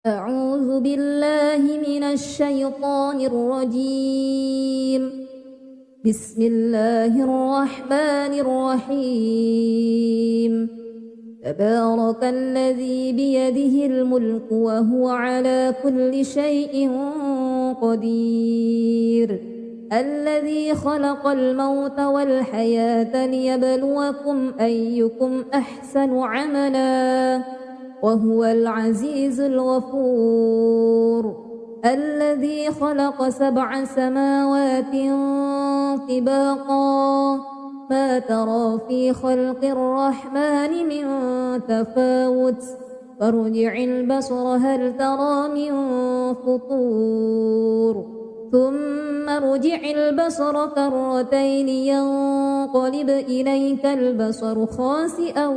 أعوذ بالله من الشيطان الرجيم. بسم الله الرحمن الرحيم. تبارك الذي بيده الملك وهو على كل شيء قدير. الذي خلق الموت والحياة ليبلوكم أيكم أحسن عملا وهو العزيز الغفور. الذي خلق 7 سماوات طباقا ما ترى في خلق الرحمن من تفاوت فارجع البصر هل ترى من فطور ثم ارجع البصر كرتين ينقلب إليك البصر خاسئا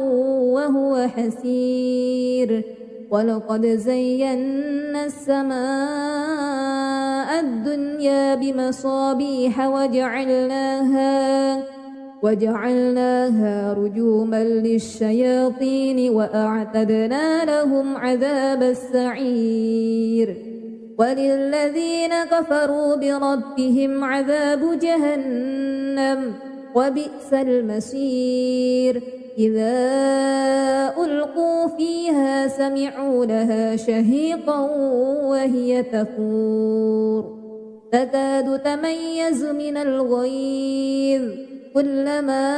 وهو حسير. ولقد زينا السماء الدنيا بمصابيح وجعلناها رجوما للشياطين وأعتدنا لهم عذاب السعير. وللذين كفروا بربهم عذاب جهنم وبئس المصير. إذا ألقوا فيها سمعوا لها شهيقا وهي تفور تكاد تميز من الغيظ كلما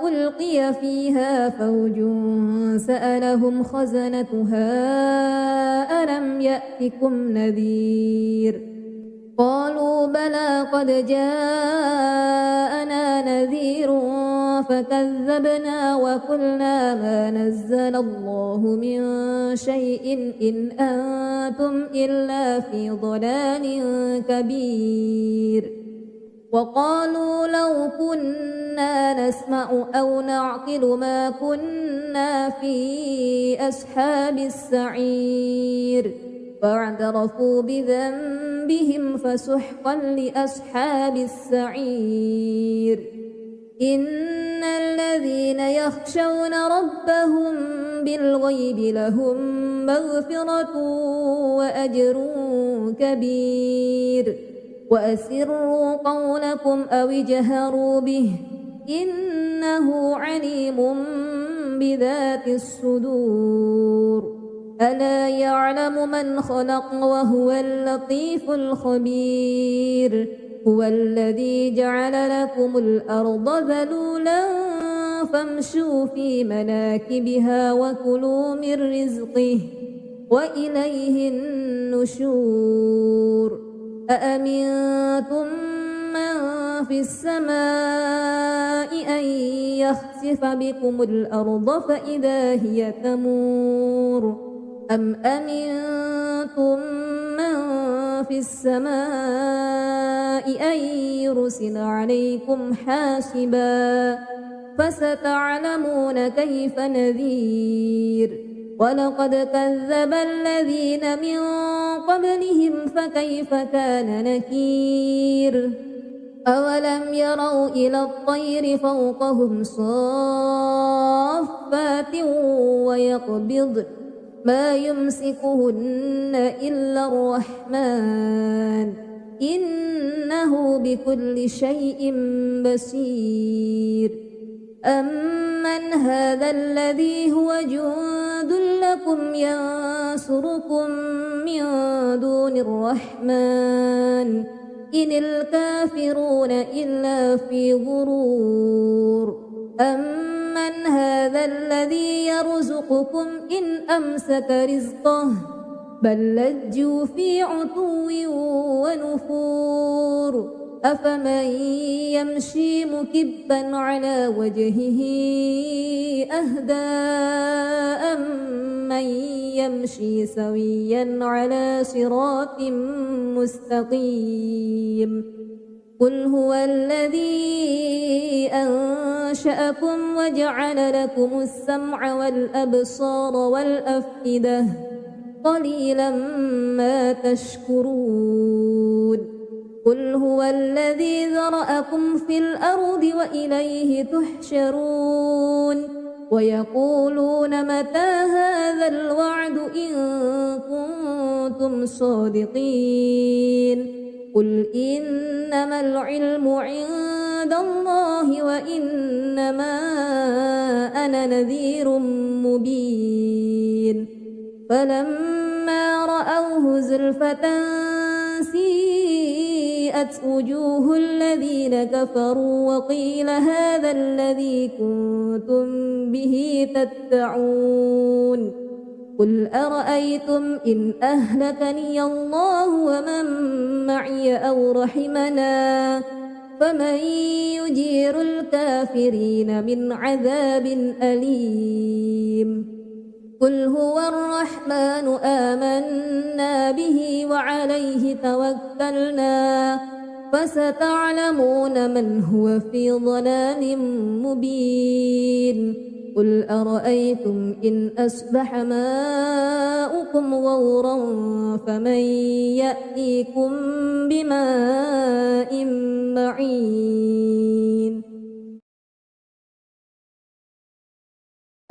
ألقي فيها فوج سألهم خزنتها ألم يأتكم نذير قالوا بلى قد جاءنا نذير فكذبنا وقلنا ما نزل الله من شيء إن أنتم إلا في ضلال كبير. وقالوا لو كنا نسمع أو نعقل ما كنا في أصحاب السعير فاعترفوا بذنبهم فسحقا لأصحاب السعير. إن الذين يخشون ربهم بالغيب لهم مغفرة وأجر كبير. وأسروا قولكم أو اجهروا به إنه عليم بذات الصدور. ألا يعلم من خلق وهو اللطيف الخبير. هو الذي جعل لكم الأرض ذلولا فامشوا في مناكبها وكلوا من رزقه وإليه النشور. أأمنتم من في السماء أن يخسف بكم الأرض فإذا هي تمور أم أمنتم من في السماء أن يرسل عليكم حاسبا فستعلمون كيف نذير. ولقد كذب الذين من قبلهم فكيف كان نكير. أولم يروا إلى الطير فوقهم صافات ويقبضن ما يمسكهن إلا الرحمن إنه بكل شيء بصير. أمن هذا الذي هو جند لكم ينصركم من دون الرحمن إن الكافرون إلا في غرور. أمن هذا الذي يرزقكم إن أمسك رزقه بل لجوا في عتو ونفور. أفمن يمشي مكبا على وجهه أهدى أمن يمشي سويا على صراط مستقيم. قل هو الذي أنشأكم وجعل لكم السمع والأبصار والأفئدة قليلا ما تشكرون. قل هو الذي ذرأكم في الأرض وإليه تحشرون. ويقولون متى هذا الوعد إن كنتم صادقين قل إنما العلم عند الله وإنما أنا نذير مبين فلما رأوه زلفة سيئت وجوه الذين كفروا وقيل هذا الذي كنتم به تدعون قل أرأيتم إن أهلكني الله ومن معي أو رحمنا فمن يجير الكافرين من عذاب أليم قل هو الرحمن آمنا به وعليه توكلنا فستعلمون من هو في ضلال مبين قل أرأيتم إن أصبح ماؤكم غورا فمن يأتيكم بماء معين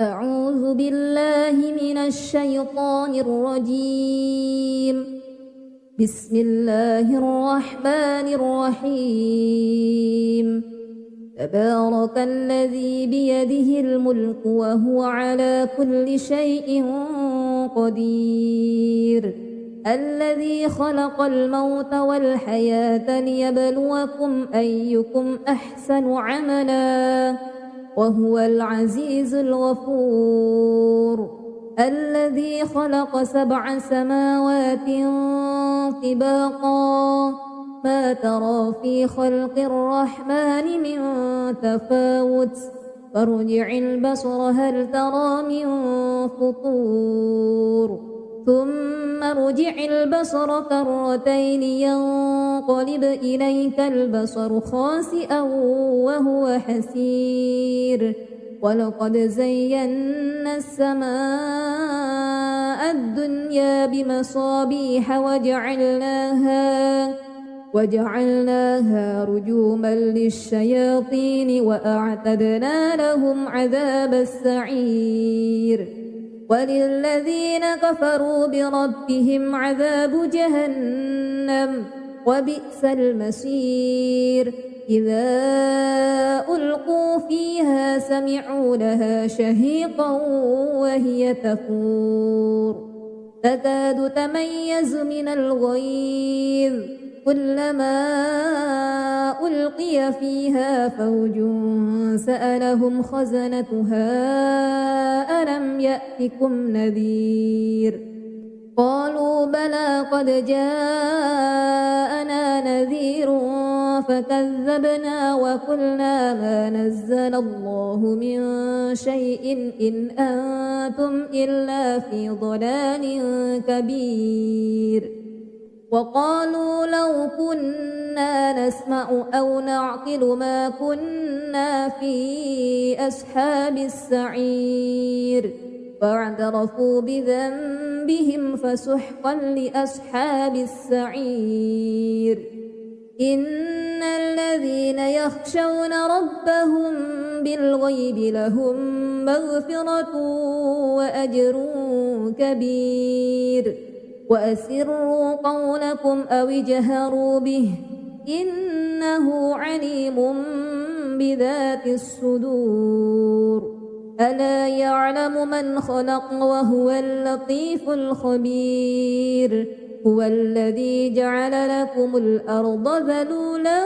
أعوذ بالله من الشيطان الرجيم بسم الله الرحمن الرحيم تبارك الذي بيده الملك وهو على كل شيء قدير الذي خلق الموت والحياة ليبلوكم أيكم أحسن عملا وهو العزيز الغفور الذي خلق 7 سماوات طباقا ما ترى في خلق الرحمن من تفاوت فارجع البصر هل ترى من فطور ثم ارجع البصر كرتين ينقلب إليك البصر خاسئا وهو حسير ولقد زينا السماء الدنيا بمصابيح وجعلناها رجوما للشياطين وأعتدنا لهم عذاب السعير وللذين كفروا بربهم عذاب جهنم وبئس المصير إذا ألقوا فيها سمعوا لها شهيقا وهي تفور تكاد تميز من الغيظ كلما ألقي فيها فوج سألهم خزنتها ألم يأتكم نذير قالوا بلى قد جاءنا نذير فكذبنا وقلنا ما نزل الله من شيء إن أنتم إلا في ضلال كبير وقالوا لو كنا نسمع أو نعقل ما كنا في أصحاب السعير فاعترفوا بذنبهم فسحقا لأصحاب السعير إن الذين يخشون ربهم بالغيب لهم مغفرة وأجر كبير وأسروا قولكم أو اجهروا به إنه عليم بذات الصدور ألا يعلم من خلق وهو اللطيف الخبير هو الذي جعل لكم الأرض ذلولا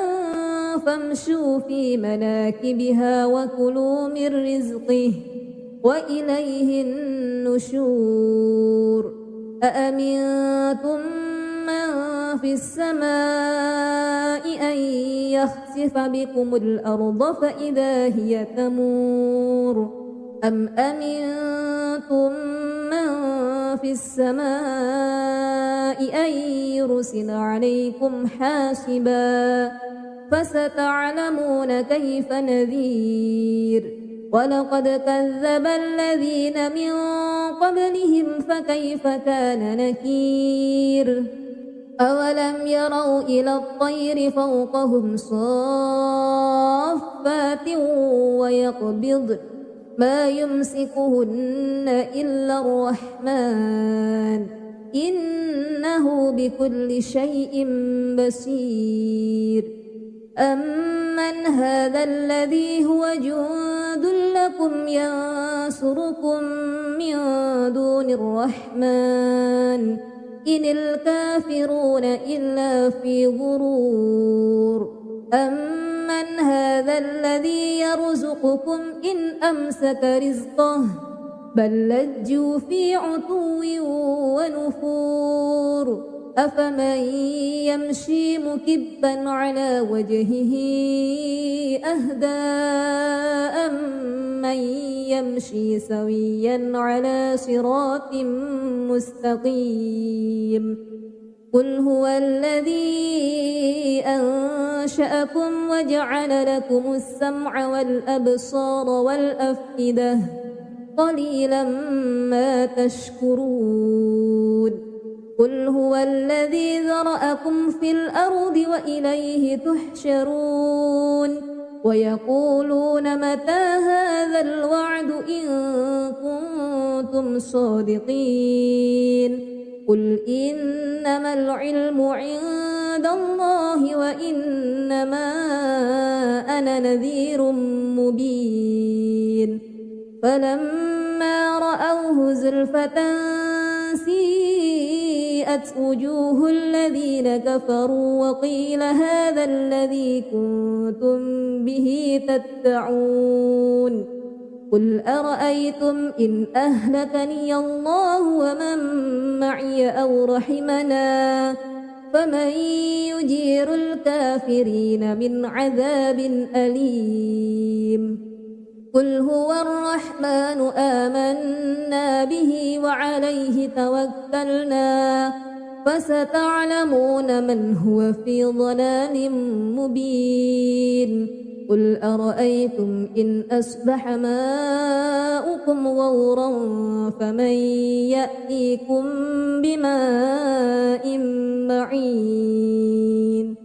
فامشوا في مناكبها وكلوا من رزقه وإليه النشور أأمنتم من في السماء أن يخسف بكم الأرض فإذا هي تمور أم أمنتم من في السماء أن يرسل عليكم حاسبا فستعلمون كيف نذير ولقد كذب الذين من قبلهم فكيف كان نكير أولم يروا إلى الطير فوقهم صافات ما يمسكهن إلا الرحمن إنه بكل شيء بصير أمن هذا الذي هو جند لكم ينصركم من دون الرحمن إن الكافرون إلا في غرور أمن هذا الذي يرزقكم إن أمسك رزقه بل لجوا في عتو ونفور أفمن يمشي مكبا على وجهه أهدى أمن يمشي سويا على صراط مستقيم قل هو الذي أنشأكم وجعل لكم السمع والأبصار والأفئدة قليلا ما تشكرون قل هو الذي ذرأكم في الأرض وإليه تحشرون ويقولون متى هذا الوعد إن كنتم صادقين قل إنما العلم عند الله وإنما أنا نذير مبين فلما رأوه زلفة سيئت وجوه الذين كفروا وقيل هذا الذي كنتم به تدعون قل أرأيتم إن أهلكني الله ومن معي أو رحمنا فمن يجير الكافرين من عذاب أليم قل هو الرحمن آمنا به وعليه توكلنا فستعلمون من هو في ضلال مبين قل أرأيتم إن أصبح ماؤكم غورا فمن يأتيكم بماء معين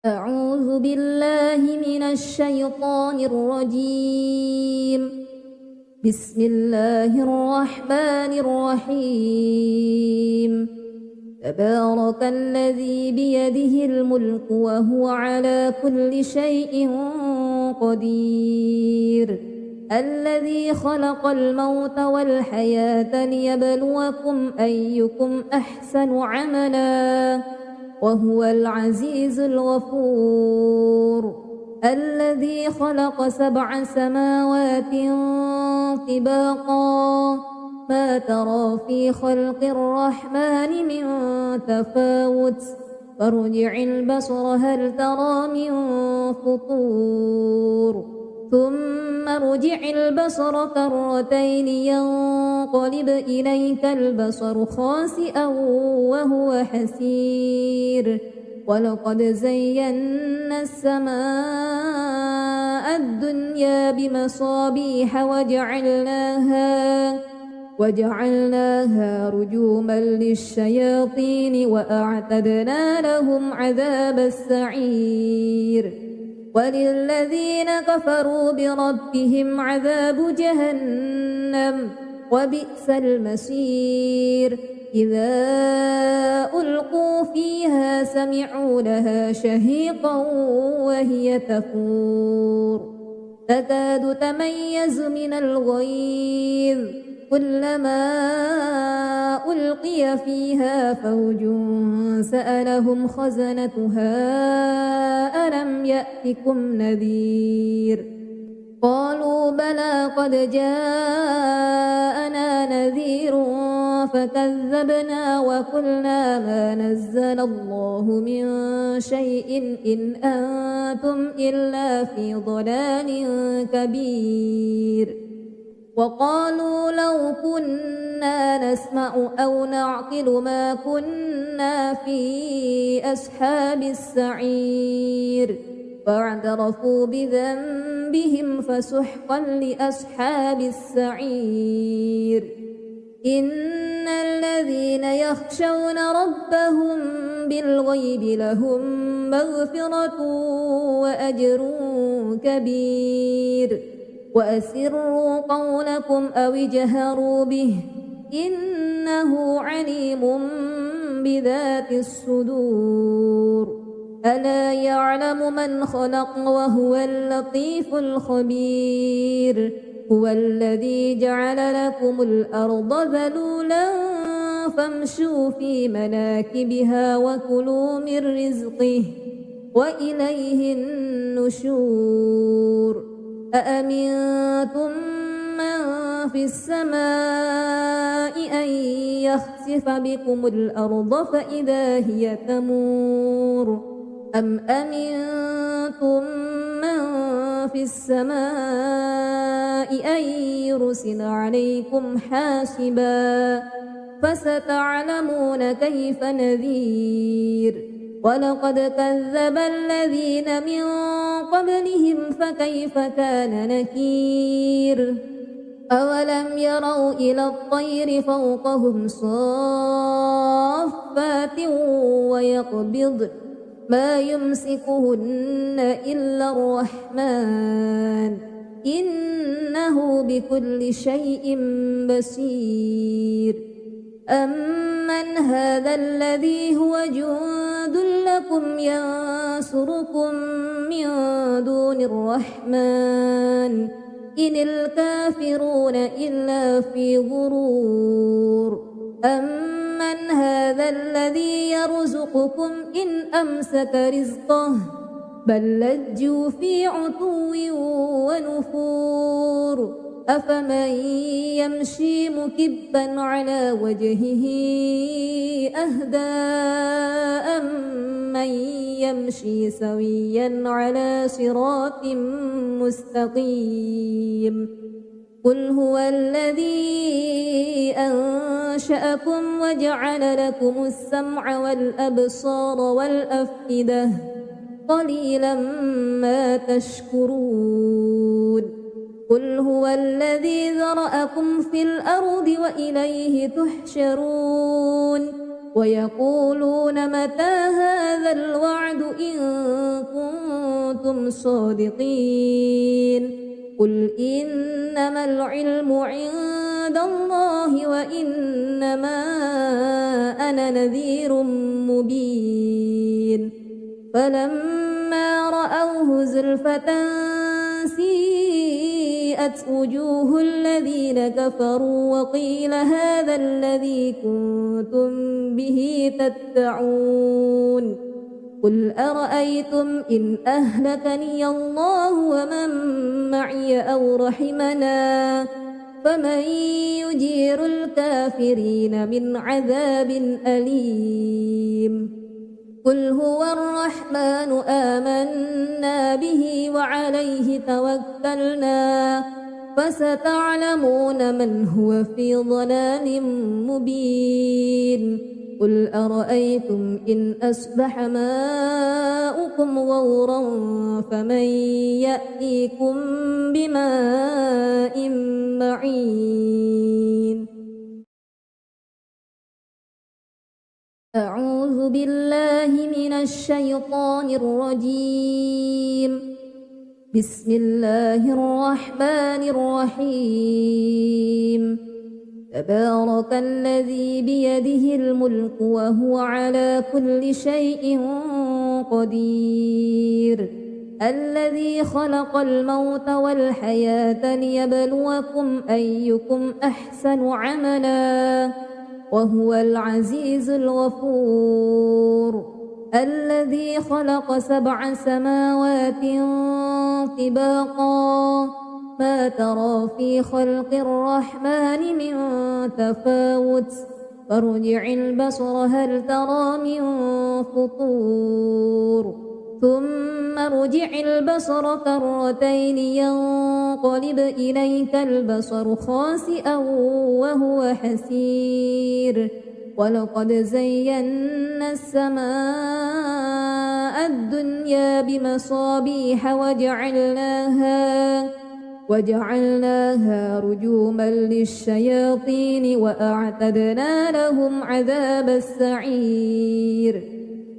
أعوذ بالله من الشيطان الرجيم بسم الله الرحمن الرحيم تبارك الذي بيده الملك وهو على كل شيء قدير الذي خلق الموت والحياة ليبلوكم أيكم أحسن عملا وهو العزيز الغفور الذي خلق 7 سماوات طباقا ما ترى في خلق الرحمن من تفاوت فارجع البصر هل ترى من فطور ثم ارجع البصر كرتين ينقلب إليك البصر خاسئا وهو حسير ولقد زينا السماء الدنيا بمصابيح وجعلناها رجوما للشياطين وأعتدنا لهم عذاب السعير وللذين كفروا بربهم عذاب جهنم وبئس المصير إذا ألقوا فيها سمعوا لها شهيقا وهي تفور تكاد تميز من الغيظ كلما ألقي فيها فوج سألهم خزنتها ألم يأتكم نذير قالوا بلى قد جاءنا نذير فكذبنا وقلنا ما نزل الله من شيء إن أنتم إلا في ضلال كبير وقالوا لو كنا نسمع أو نعقل ما كنا في أصحاب السعير فاعترفوا بذنبهم فسحقا لأصحاب السعير إن الذين يخشون ربهم بالغيب لهم مغفرة وأجر كبير وأسروا قولكم أو اجهروا به إنه عليم بذات الصدور ألا يعلم من خلق وهو اللطيف الخبير هو الذي جعل لكم الأرض ذلولا فامشوا في مناكبها وكلوا من رزقه وإليه النشور أأمنتم من في السماء أن يخسف بكم الأرض فإذا هي تمور أم أمنتم من في السماء أن يرسل عليكم حاسبا فستعلمون كيف نذير ولقد كذب الذين من قبلهم فكيف كان نكير أولم يروا إلى الطير فوقهم صافات ويقبض ما يمسكهن إلا الرحمن إنه بكل شيء بصير أمن هذا الذي هو جند لكم ينصركم من دون الرحمن إن الكافرون إلا في غرور أمن هذا الذي يرزقكم إن أمسك رزقه بل لجوا في عتو ونفور أفمن يمشي مكبا على وجهه أهدى أمن يمشي سويا على صراط مستقيم قل هو الذي أنشأكم وجعل لكم السمع والأبصار والأفئدة قليلا ما تشكرون قل هو الذي ذرأكم في الأرض وإليه تحشرون ويقولون متى هذا الوعد إن كنتم صادقين قل إنما العلم عند الله وإنما أنا نذير مبين فلما رأوه زلفة سيئت وجوه الذين كفروا وقيل هذا الذي كنتم به تدعون قل أرأيتم إن أهلكني الله ومن معي أو رحمنا فمن يجير الكافرين من عذاب أليم قل هو الرحمن آمنا به وعليه توكلنا فستعلمون من هو في ضلال مبين قل أرأيتم إن أصبح ماؤكم غورا فمن يأتيكم بماء معين أعوذ بالله من الشيطان الرجيم بسم الله الرحمن الرحيم تبارك الذي بيده الملك وهو على كل شيء قدير الذي خلق الموت والحياة ليبلوكم أيكم أحسن عملا وهو العزيز الغفور الذي خلق 7 سماوات طباقا ما ترى في خلق الرحمن من تفاوت فارجع البصر هل ترى من فطور ثم ارجع البصر كرتين ينقلب إليك البصر خاسئا وهو حسير ولقد زينا السماء الدنيا بمصابيح وجعلناها رجوما للشياطين وأعتدنا لهم عذاب السعير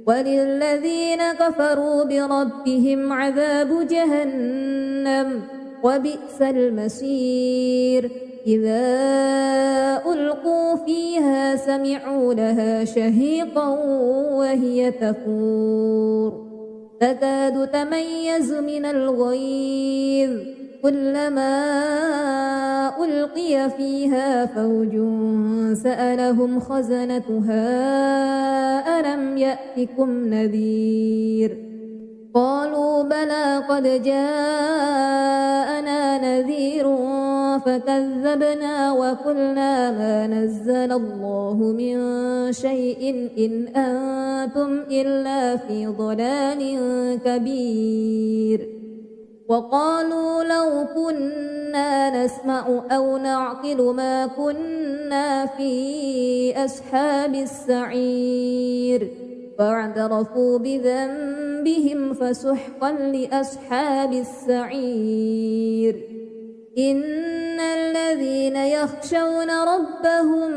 وللذين كفروا بربهم عذاب جهنم وبئس المصير إذا ألقوا فيها سمعوا لها شهيقا وهي تفور تكاد تميز من الغيظ كلما ألقي فيها فوج سألهم خزنتها ألم يأتكم نذير قالوا بلى قد جاءنا نذير فكذبنا وقلنا ما نزل الله من شيء إن أنتم إلا في ضلال كبير وقالوا لو كنا نسمع أو نعقل ما كنا في أصحاب السعير فاعترفوا بذنبهم فسحقا لأصحاب السعير إن الذين يخشون ربهم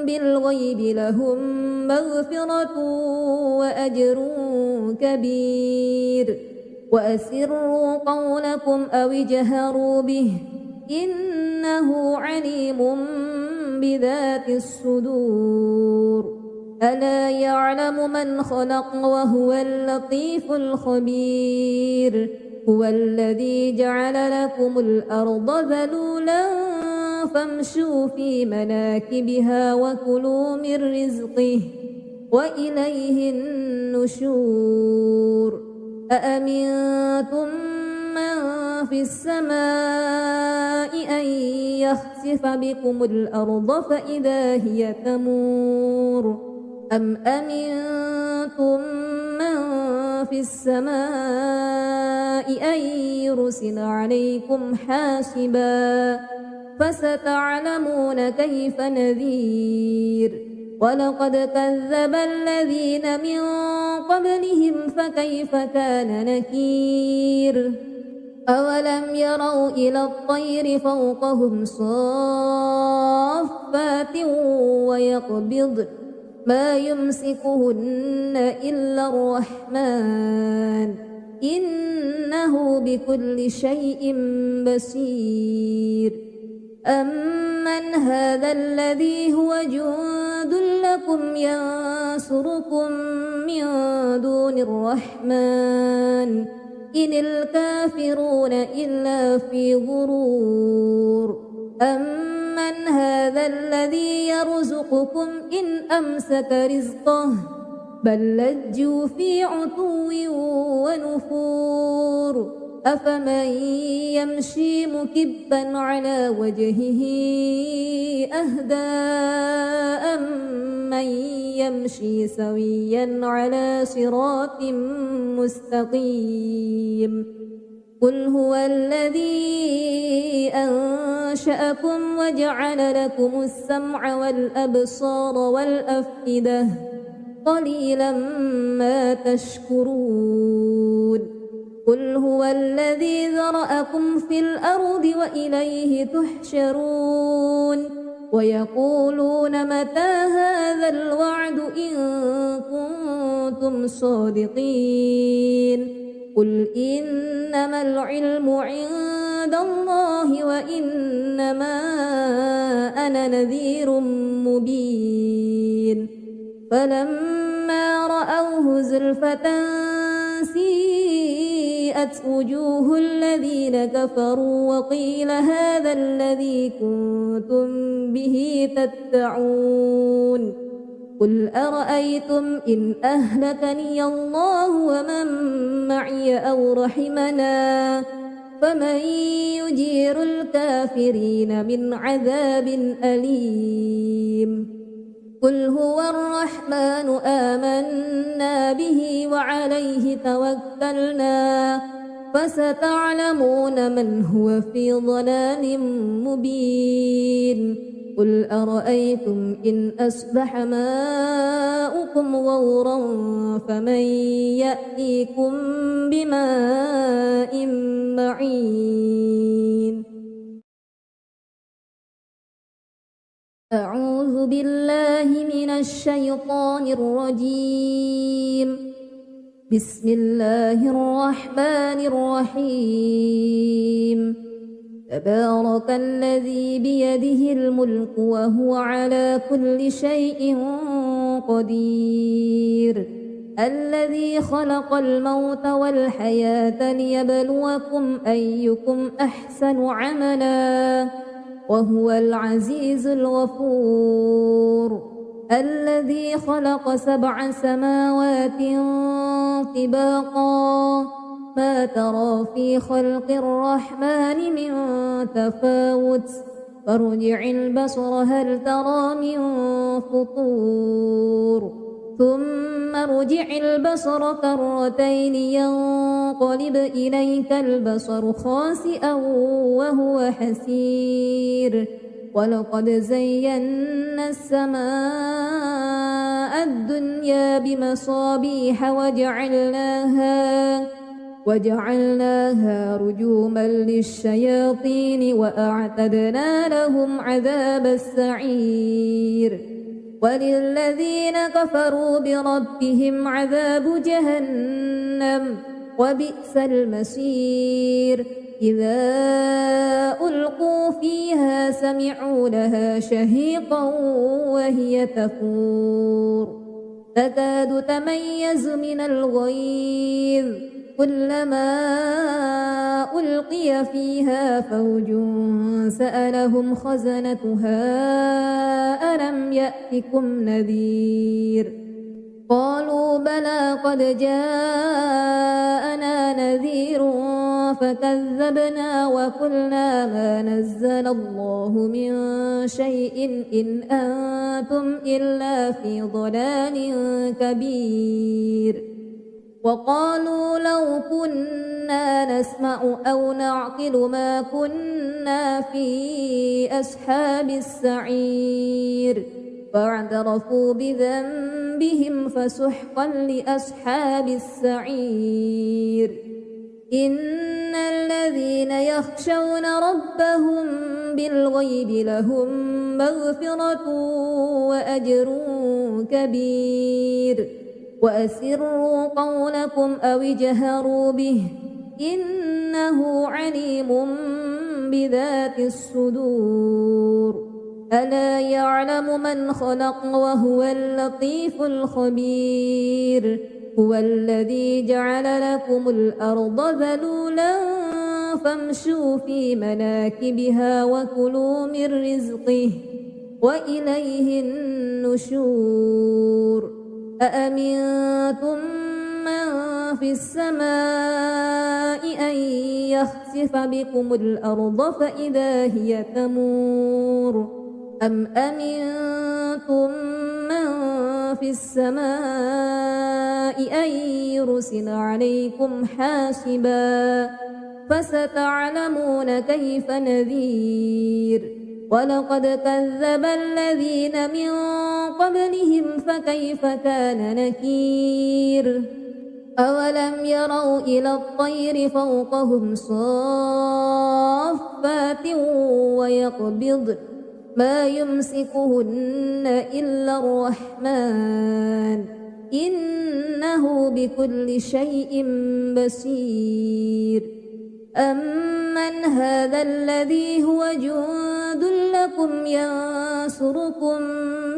بالغيب لهم مغفرة وأجر كبير وأسروا قولكم أو اجهروا به إنه عليم بذات الصدور ألا يعلم من خلق وهو اللطيف الخبير هو الذي جعل لكم الأرض ذلولا فامشوا في مناكبها وكلوا من رزقه وإليه النشور أأمنتم من في السماء أن يخسف بكم الأرض فإذا هي تمور أم أمنتم من في السماء أن يرسل عليكم حاسبا فستعلمون كيف نذير ولقد كذب الذين من قبلهم فكيف كان نكير أولم يروا إلى الطير فوقهم صافات ويقبضن ما يمسكهن إلا الرحمن إنه بكل شيء بصير أمن هذا الذي هو جند لكم ينصركم من دون الرحمن إن الكافرون إلا في غرور أمن هذا الذي يرزقكم إن أمسك رزقه بل لجوا في عتو ونفور أفمن يمشي مكبا على وجهه أهدى أمن يمشي سويا على صراط مستقيم قل هو الذي أنشأكم وجعل لكم السمع والأبصار والأفئدة قليلا ما تشكرون قل هو الذي ذرأكم في الأرض وإليه تحشرون ويقولون متى هذا الوعد إن كنتم صادقين قل إنما العلم عند الله وإنما أنا نذير مبين فلما رأوه زلفة سيئت وجوه الذين كفروا وقيل هذا الذي كنتم به تدعون قل أرأيتم إن أهلكني الله ومن معي أو رحمنا فمن يجير الكافرين من عذاب أليم قل هو الرحمن آمنا به وعليه توكلنا فستعلمون من هو في ضلال مبين قل أرأيتم إن أصبح ماؤكم غورا فمن يأتيكم بماء معين أعوذ بالله من الشيطان الرجيم بسم الله الرحمن الرحيم تبارك الذي بيده الملك وهو على كل شيء قدير الذي خلق الموت والحياة ليبلوكم أيكم أحسن عملا وهو العزيز الغفور الذي خلق 7 سماوات طباقا ما ترى في خلق الرحمن من تفاوت فارجع البصر هل ترى من فطور ثم ارجع البصر كرتين ينقلب إليك البصر خاسئا وهو حسير ولقد زينا السماء الدنيا بمصابيح وجعلناها رجوما للشياطين وأعتدنا لهم عذاب السعير وللذين كفروا بربهم عذاب جهنم وبئس المصير إذا ألقوا فيها سمعوا لها شهيقا وهي تفور تكاد تميز من الغيظ كلما ألقي فيها فوج سألهم خزنتها ألم يأتكم نذير قالوا بلى قد جاءنا نذير فكذبنا وقلنا ما نزل الله من شيء إن أنتم إلا في ضلال كبير وقالوا لو كنا نسمع أو نعقل ما كنا في أصحاب السعير فاعترفوا بذنبهم فسحقا لأصحاب السعير إن الذين يخشون ربهم بالغيب لهم مغفرة وأجر كبير وأسروا قولكم أو اجهروا به إنه عليم بذات الصدور ألا يعلم من خلق وهو اللطيف الخبير هو الذي جعل لكم الأرض ذلولا فامشوا في مناكبها وكلوا من رزقه وإليه النشور أأمنتم من في السماء أن يخسف بكم الأرض فإذا هي تمور أم أمنتم من في السماء أن يرسل عليكم حاسبا فستعلمون كيف نذير ولقد كذب الذين من قبلهم فكيف كان نكير أولم يروا إلى الطير فوقهم صافات ويقبضن ما يمسكهن إلا الرحمن إنه بكل شيء بصير أمن هذا الذي هو جند لكم ينصركم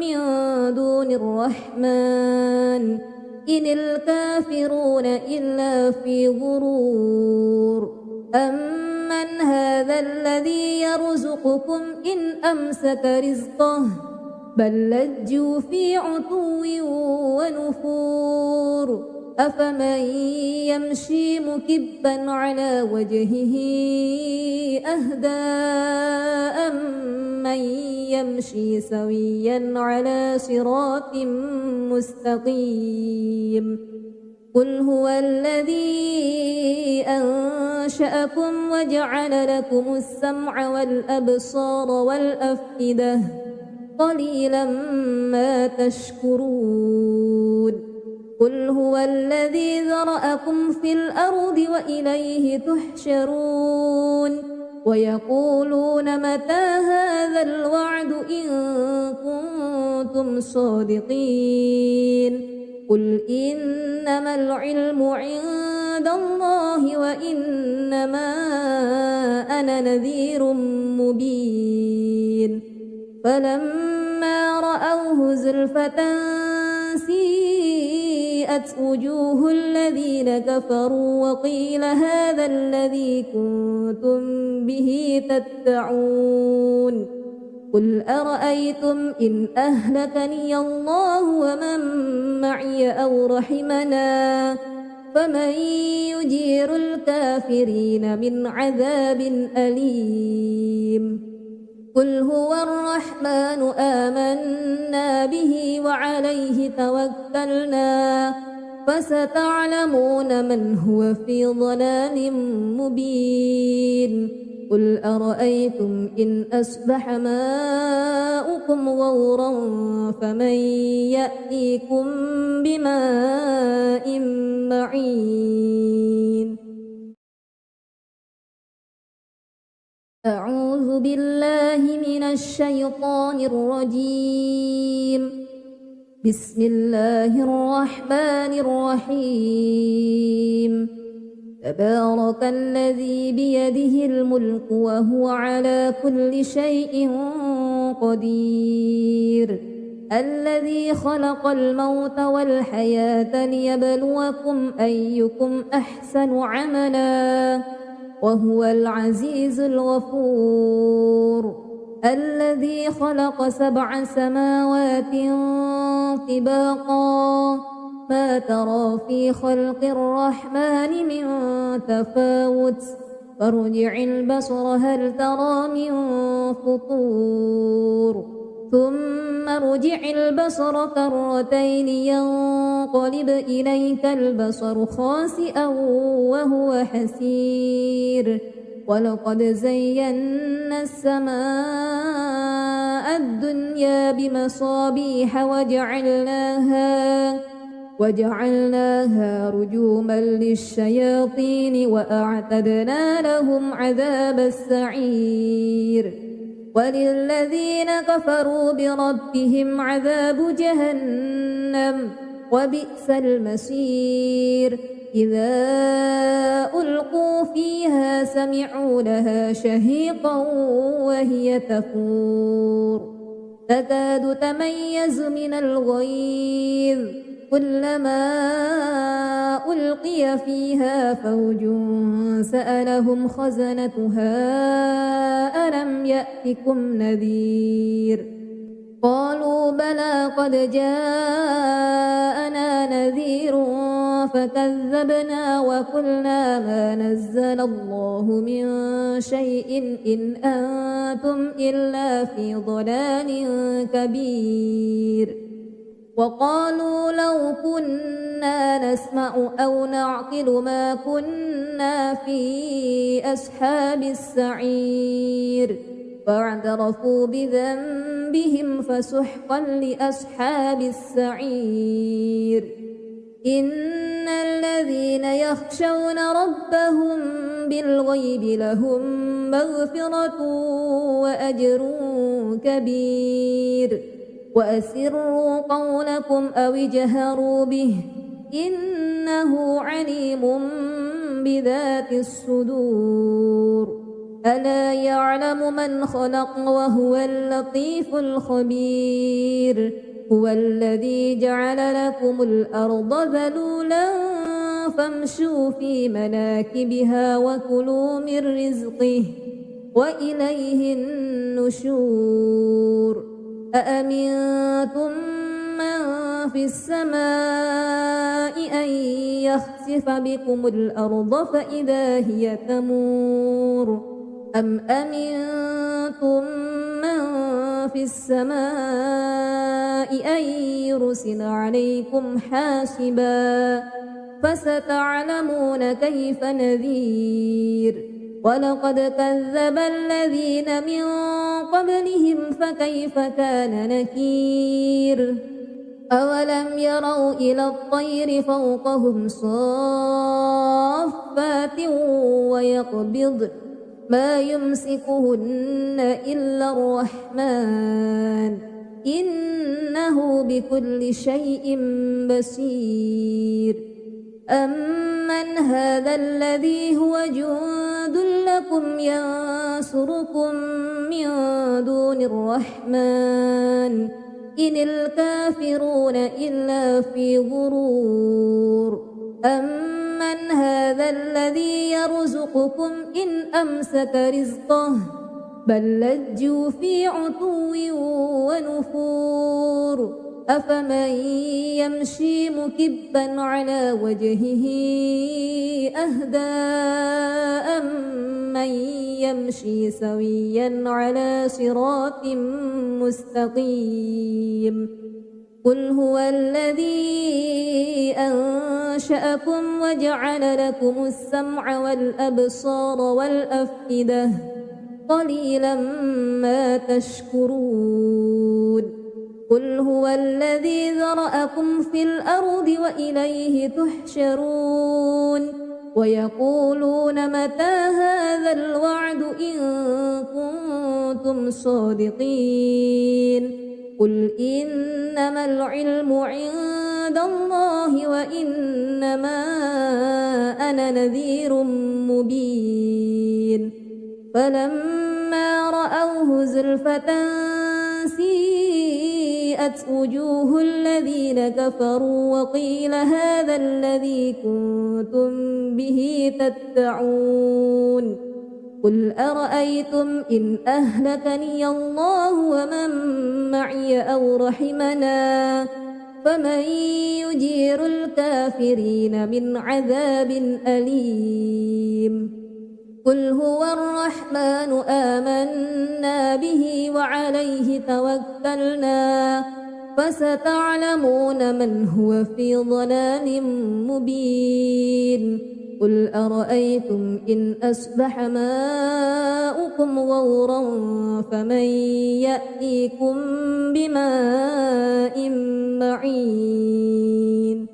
من دون الرحمن إن الكافرون إلا في غرور أمن هذا الذي يرزقكم إن أمسك رزقه بل لجوا في عتو ونفور أفمن يمشي مكبا على وجهه أهدى أمن يمشي سويا على صراط مستقيم قل هو الذي أنشأكم وجعل لكم السمع والأبصار والأفئدة قليلا ما تشكرون قل هو الذي ذرأكم في الأرض وإليه تحشرون ويقولون متى هذا الوعد إن كنتم صادقين قل إنما العلم عند الله وإنما أنا نذير مبين فلما رأوه زلفة سيئت وجوه الذين كفروا وقيل هذا الذي كنتم به تدعون قل أرأيتم إن أهلكني الله ومن معي أو رحمنا فمن يجير الكافرين من عذاب أليم قل هو الرحمن آمنا به وعليه توكلنا فستعلمون من هو في ضلال مبين قل أرأيتم إن أصبح ماؤكم غورا فمن يأتيكم بماء معين أعوذ بالله من الشيطان الرجيم بسم الله الرحمن الرحيم تبارك الذي بيده الملك وهو على كل شيء قدير الذي خلق الموت والحياة ليبلوكم أيكم أحسن عملا وهو العزيز الغفور الذي خلق 7 سماوات طباقا ما ترى في خلق الرحمن من تفاوت فارجع البصر هل ترى من فطور ثم ارجع البصر كرتين ينقلب إليك البصر خاسئا وهو حسير ولقد زينا السماء الدنيا بمصابيح وجعلناها رجوما للشياطين وأعتدنا لهم عذاب السعير وللذين كفروا بربهم عذاب جهنم وبئس المصير إذا ألقوا فيها سمعوا لها شهيقا وهي تفور تكاد تميز من الغيظ كلما ألقي فيها فوج سألهم خزنتها ألم يأتكم نذير قالوا بلى قد جاءنا نذير فكذبنا وقلنا ما نزل الله من شيء إن أنتم إلا في ضلال كبير وقالوا لو كنا نسمع أو نعقل ما كنا في أصحاب السعير فاعترفوا بذنبهم فسحقا لأصحاب السعير إن الذين يخشون ربهم بالغيب لهم مغفرة وأجر كبير وأسروا قولكم أو اجهروا به إنه عليم بذات الصدور ألا يعلم من خلق وهو اللطيف الخبير هو الذي جعل لكم الأرض ذلولا فامشوا في مناكبها وكلوا من رزقه وإليه النشور أأمنتم من في السماء أن يخسف بكم الأرض فإذا هي تمور أم أمنتم من في السماء أن يرسل عليكم حاسبا فستعلمون كيف نذير ولقد كذب الذين من قبلهم فكيف كان نكير أولم يروا إلى الطير فوقهم صافات ويقبض ما يمسكهن إلا الرحمن إنه بكل شيء بصير أمن هذا الذي هو جند لكم ينصركم من دون الرحمن إن الكافرون إلا في غرور أمن هذا الذي يرزقكم إن أمسك رزقه بل لجوا في عتو ونفور أفمن يمشي مكبا على وجهه أهدى أمن يمشي سويا على صراط مستقيم قل هو الذي أنشأكم وجعل لكم السمع والأبصار والأفئدة قليلا ما تشكرون قل هو الذي ذرأكم في الأرض وإليه تحشرون ويقولون متى هذا الوعد إن كنتم صادقين قل إنما العلم عند الله وإنما أنا نذير مبين فلما رأوه زلفة سيئت وجوه الذين كفروا وقيل هذا الذي كنتم به تدعون قل أرأيتم إن أهلكني الله ومن معي أو رحمنا فمن يجير الكافرين من عذاب أليم قل هو الرحمن آمنا به وعليه توكلنا فستعلمون من هو في ضلال مبين قل أرأيتم إن أصبح ماؤكم غورا فمن يأتيكم بماء معين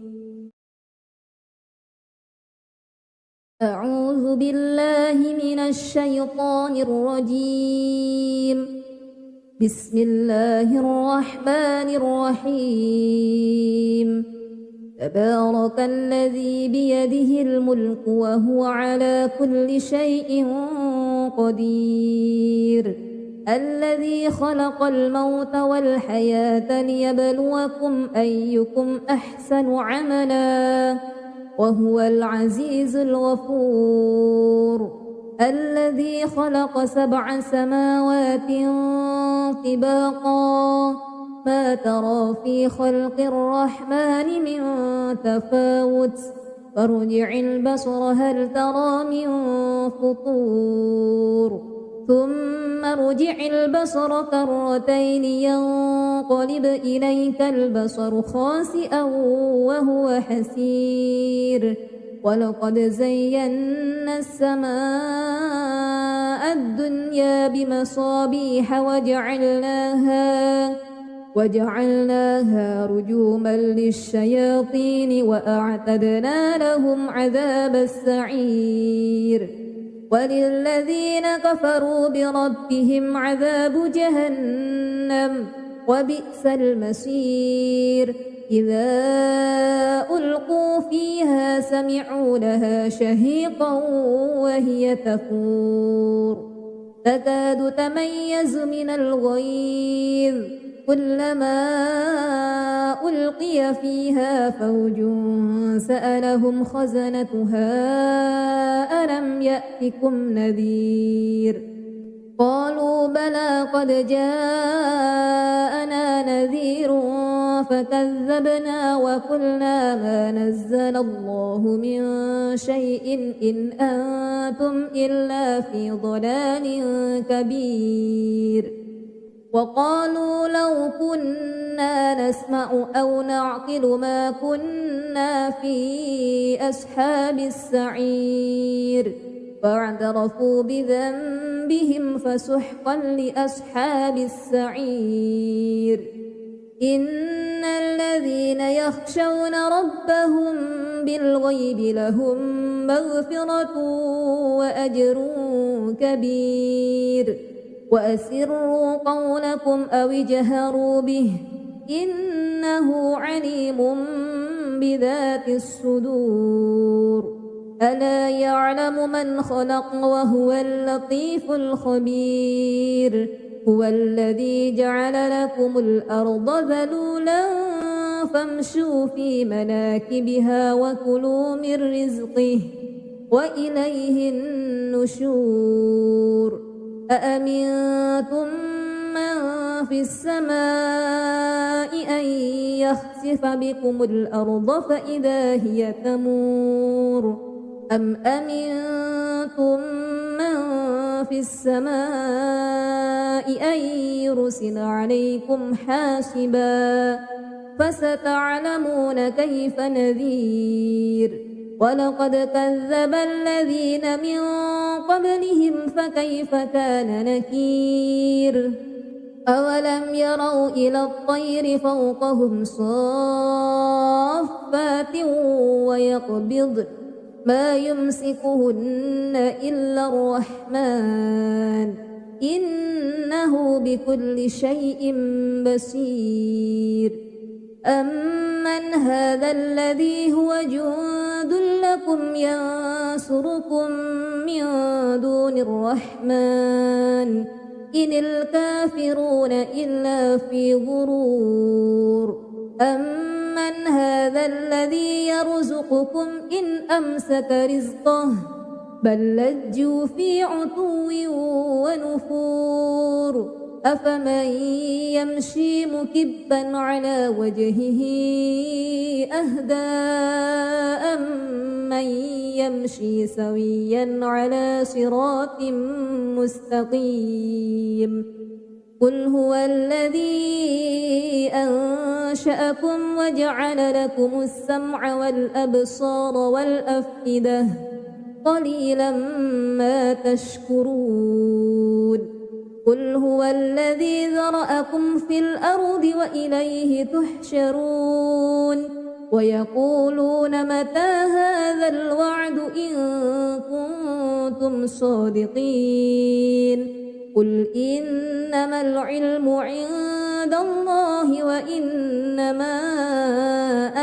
أعوذ بالله من الشيطان الرجيم بسم الله الرحمن الرحيم تبارك الذي بيده الملك وهو على كل شيء قدير الذي خلق الموت والحياة ليبلوكم أيكم أحسن عملا وهو العزيز الغفور الذي خلق 7 سماوات طباقا ما ترى في خلق الرحمن من تفاوت فارجع البصر هل ترى من فطور ثم ارجع البصر كرتين ينقلب إليك البصر خاسئا وهو حسير ولقد زينا السماء الدنيا بمصابيح وجعلناها رجوما للشياطين وأعتدنا لهم عذاب السعير وللذين كفروا بربهم عذاب جهنم وبئس المصير إذا ألقوا فيها سمعوا لها شهيقا وهي تفور تكاد تميز من الغيظ كلما ألقي فيها فوج سألهم خزنتها ألم يأتكم نذير قالوا بلى قد جاءنا نذير فكذبنا وقلنا ما نزل الله من شيء إن أنتم إلا في ضلال كبير وقالوا لو كنا نسمع أو نعقل ما كنا في أصحاب السعير فاعترفوا بذنبهم فسحقا لأصحاب السعير إن الذين يخشون ربهم بالغيب لهم مغفرة وأجر كبير وأسروا قولكم أو اجهروا به إن إنه عليم بذات الصدور ألا يعلم من خلق وهو اللطيف الخبير هو الذي جعل لكم الأرض ذلولا فامشوا في مناكبها وكلوا من رزقه وإليه النشور أأمنتم من في السماء أن يخسف بكم الأرض فإذا هي تمور أم أمنتم من في السماء أن يرسل عليكم حاسبا فستعلمون كيف نذير ولقد كذب الذين من قبلهم فكيف كان نكير أولم يروا إلى الطير فوقهم صافات ويقبضن ما يمسكهن إلا الرحمن إنه بكل شيء بصير أمن هذا الذي هو جند لكم ينصركم من دون الرحمن إن الكافرون إلا في غرور أمن هذا الذي يرزقكم إن أمسك رزقه بل لجوا في عتو ونفور أفمن يمشي مكبا على وجهه أهدى أمن يمشي سويا على صراط مستقيم قل هو الذي أنشأكم وجعل لكم السمع والأبصار والأفئدة قليلا ما تشكرون قل هو الذي ذرأكم في الأرض وإليه تحشرون ويقولون متى هذا الوعد إن كنتم صادقين قل إنما العلم عند الله وإنما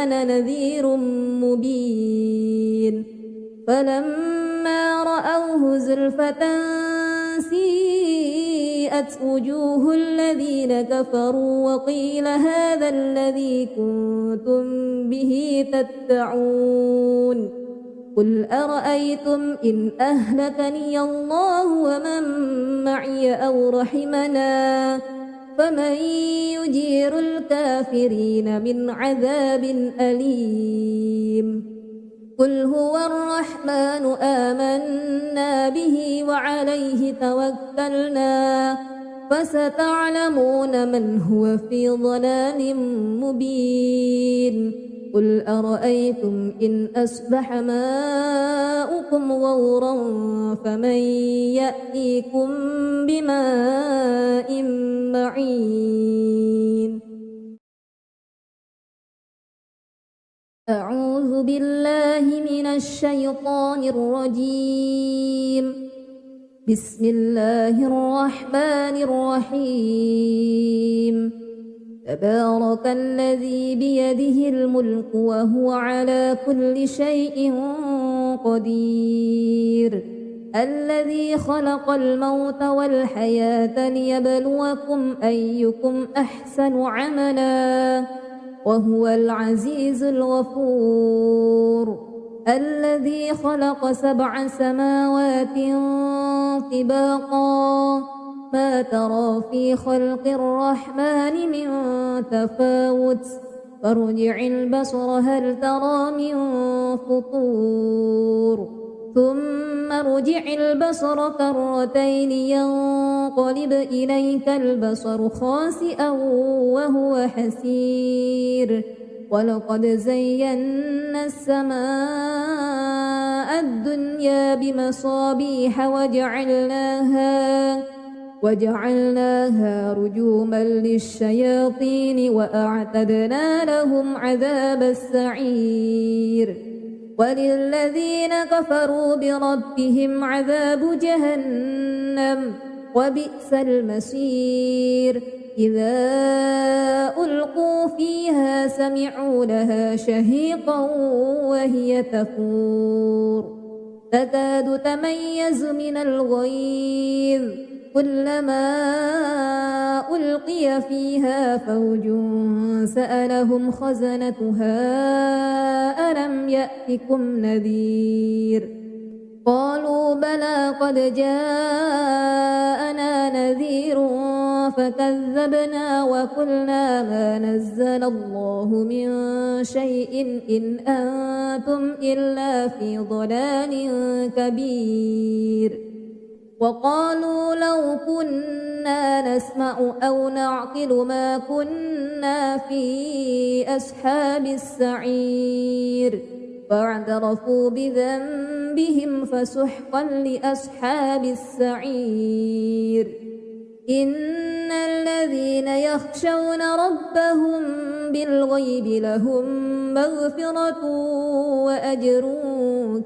أنا نذير مبين فلما رأوه زلفة سيئت وجوه الذين كفروا وقيل هذا الذي كنتم به تدعون قل أرأيتم إن أهلكني الله ومن معي أو رحمنا فمن يجير الكافرين من عذاب أليم قل هو الرحمن آمنا به وعليه توكلنا فستعلمون من هو في ضلال مبين قل أرأيتم إن أصبح ماؤكم غورا فمن يأتيكم بماء معين أعوذ بالله من الشيطان الرجيم بسم الله الرحمن الرحيم تبارك الذي بيده الملك وهو على كل شيء قدير الذي خلق الموت والحياة ليبلوكم أيكم أحسن عملا وهو العزيز الغفور الذي خلق 7 سماوات طباقا ما ترى في خلق الرحمن من تفاوت فارجع البصر هل ترى من فطور ثم ارجع البصر كرتين ينقلب إليك البصر خاسئا وهو حسير ولقد زينا السماء الدنيا بمصابيح وجعلناها رجوما للشياطين وأعتدنا لهم عذاب السعير وللذين كفروا بربهم عذاب جهنم وبئس المصير إذا ألقوا فيها سمعوا لها شهيقا وهي تفور تكاد تميز من الغيظ كلما ألقي فيها فوج سألهم خزنتها ألم يأتكم نذير قالوا بلى قد جاءنا نذير فكذبنا وقلنا ما نزل الله من شيء إن أنتم إلا في ضلال كبير وقالوا لو كنا نسمع أو نعقل ما كنا في أصحاب السعير فاعترفوا بذنبهم فسحقا لأصحاب السعير إن الذين يخشون ربهم بالغيب لهم مغفرة وأجر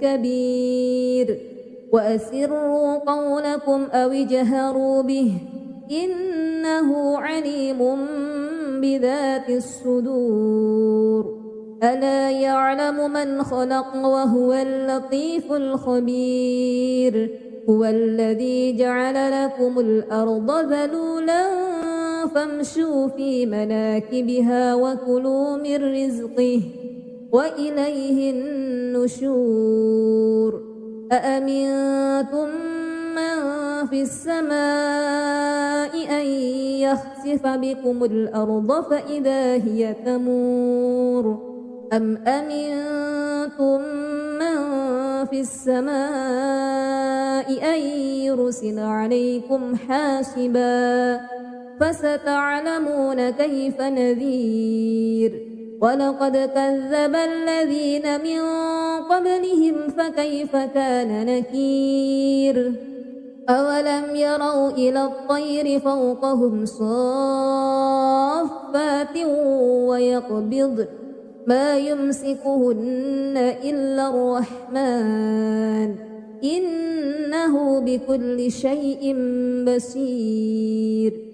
كبير وأسروا قولكم أو اجهروا به إنه عليم بذات الصدور ألا يعلم من خلق وهو اللطيف الخبير هو الذي جعل لكم الأرض ذلولا فامشوا في مناكبها وكلوا من رزقه وإليه النشور أأمنتم من في السماء أن يخسف بكم الأرض فإذا هي تمور أم أمنتم من في السماء أن يرسل عليكم حاسبا فستعلمون كيف نذير ولقد كذب الذين من قبلهم فكيف كان نكير أولم يروا إلى الطير فوقهم صافات ويقبض ما يمسكهن إلا الرحمن إنه بكل شيء بصير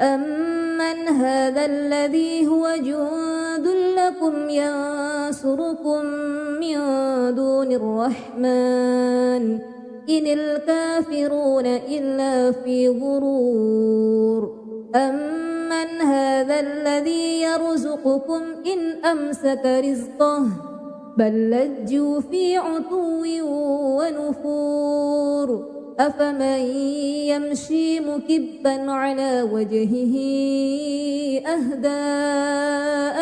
أمن هذا الذي هو جند لكم ينصركم من دون الرحمن إن الكافرون إلا في غرور أمن هذا الذي يرزقكم إن أمسك رزقه بل لجوا في عتو ونفور أفمن يمشي مكبا على وجهه أهدى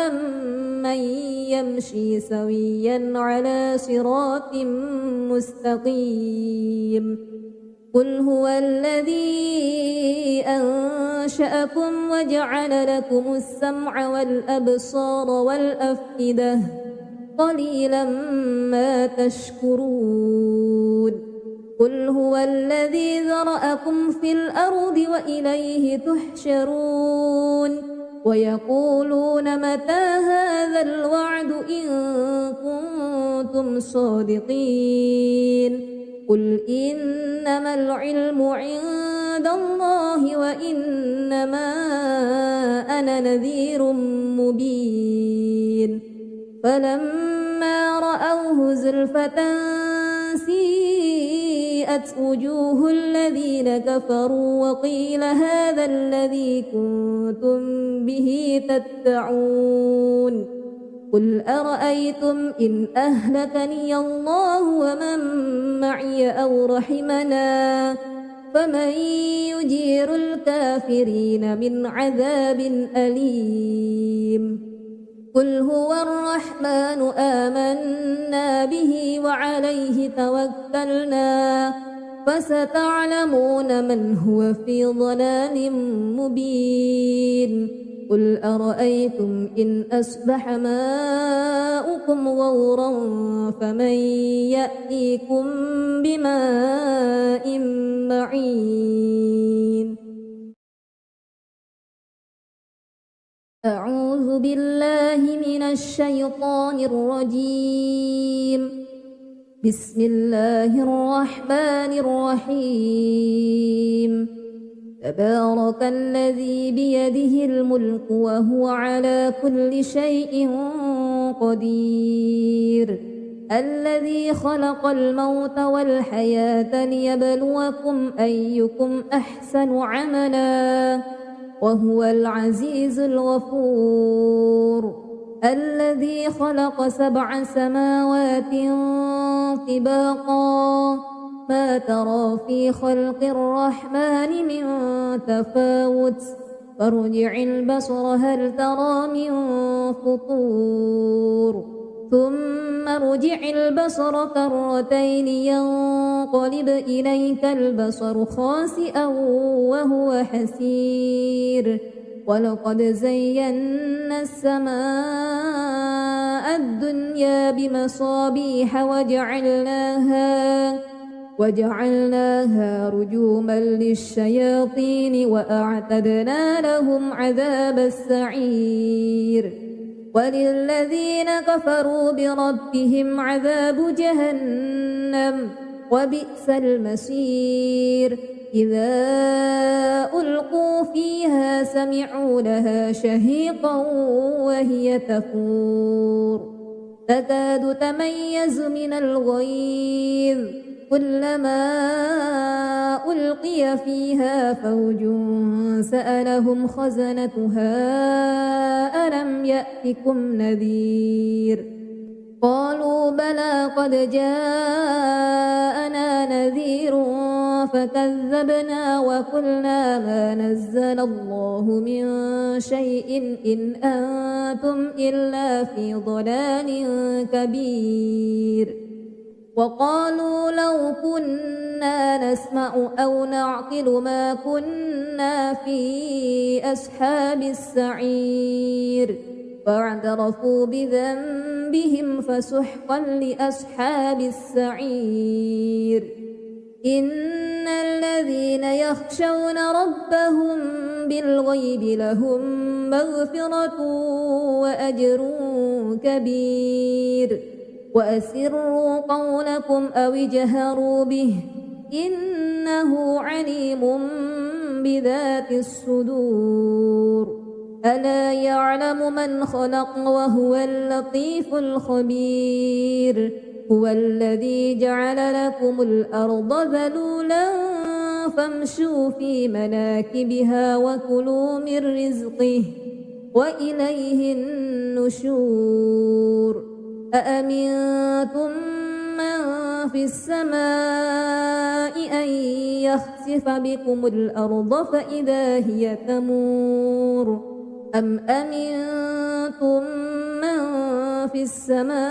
أمن يمشي سويا على صراط مستقيم قل هو الذي أنشأكم وجعل لكم السمع والأبصار والأفئدة قليلا ما تشكرون قل هو الذي ذرأكم في الأرض وإليه تحشرون ويقولون متى هذا الوعد إن كنتم صادقين قل إنما العلم عند الله وإنما أنا نذير مبين فلما رأوه زلفة سيئت وجوه الذين كفروا وقيل هذا الذي كنتم به تدعون قل أرأيتم إن أهلكني الله ومن معي أو رحمنا فمن يجير الكافرين من عذاب أليم قل هو الرحمن آمنا به وعليه توكلنا فستعلمون من هو في ضلال مبين قل أرأيتم إن أصبح ماؤكم غورا فمن يأتيكم بماء معين أعوذ بالله من الشيطان الرجيم بسم الله الرحمن الرحيم تبارك الذي بيده الملك وهو على كل شيء قدير الذي خلق الموت والحياة ليبلوكم أيكم أحسن عملا وهو العزيز الغفور الذي خلق 7 سماوات طباقا ما ترى في خلق الرحمن من تفاوت فارجع البصر هل ترى من فطور ثم ارجع البصر كرتين ينقلب إليك البصر خاسئا وهو حسير ولقد زينا السماء الدنيا بمصابيح وجعلناها رجوما للشياطين وأعتدنا لهم عذاب السعير وللذين كفروا بربهم عذاب جهنم وبئس المصير إذا ألقوا فيها سمعوا لها شهيقا وهي تفور تكاد تميز من الغيظ كلما ألقي فيها فوج سألهم خزنتها ألم يأتكم نذير قالوا بلى قد جاءنا نذير فكذبنا وقلنا ما نزل الله من شيء إن أنتم إلا في ضلال كبير وقالوا لو كنا نسمع أو نعقل ما كنا في أصحاب السعير فاعترفوا بذنبهم فسحقا لأصحاب السعير إن الذين يخشون ربهم بالغيب لهم مغفرة وأجر كبير وأسروا قولكم أو اجهروا به إنه عليم بذات الصدور ألا يعلم من خلق وهو اللطيف الخبير هو الذي جعل لكم الأرض ذلولا فامشوا في مناكبها وكلوا من رزقه وإليه النشور أأمنتم من في السماء أن يخسف بكم الأرض فإذا هي تمور أم أمنتم من في السماء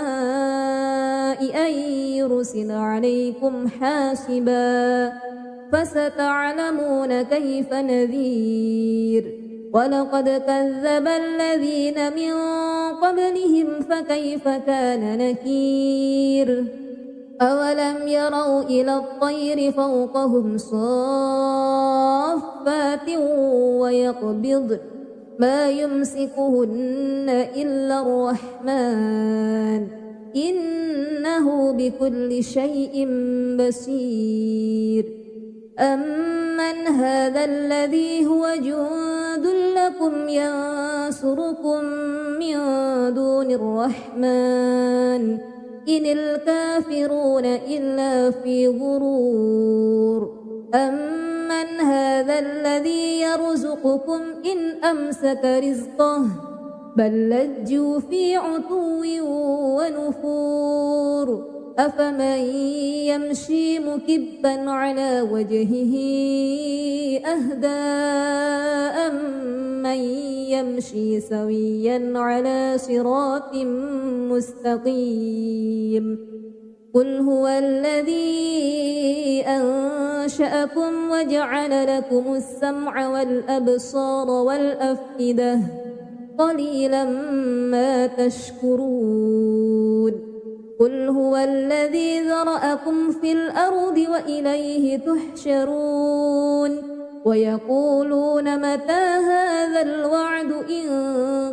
أن يرسل عليكم حاسبا فستعلمون كيف نذير ولقد كذب الذين من قبلهم فكيف كان نكير أولم يروا إلى الطير فوقهم صافات ويقبض ما يمسكهن إلا الرحمن إنه بكل شيء بصير أمن هذا الذي هو جند لكم ينصركم من دون الرحمن إن الكافرون إلا في غرور أمن هذا الذي يرزقكم إن أمسك رزقه بل لجوا في عتو ونفور أفمن يمشي مكبا على وجهه أهدى أمن يمشي سويا على صراط مستقيم قل هو الذي أنشأكم وجعل لكم السمع والأبصار والأفئدة قليلا ما تشكرون قل هو الذي ذرأكم في الأرض وإليه تحشرون ويقولون متى هذا الوعد إن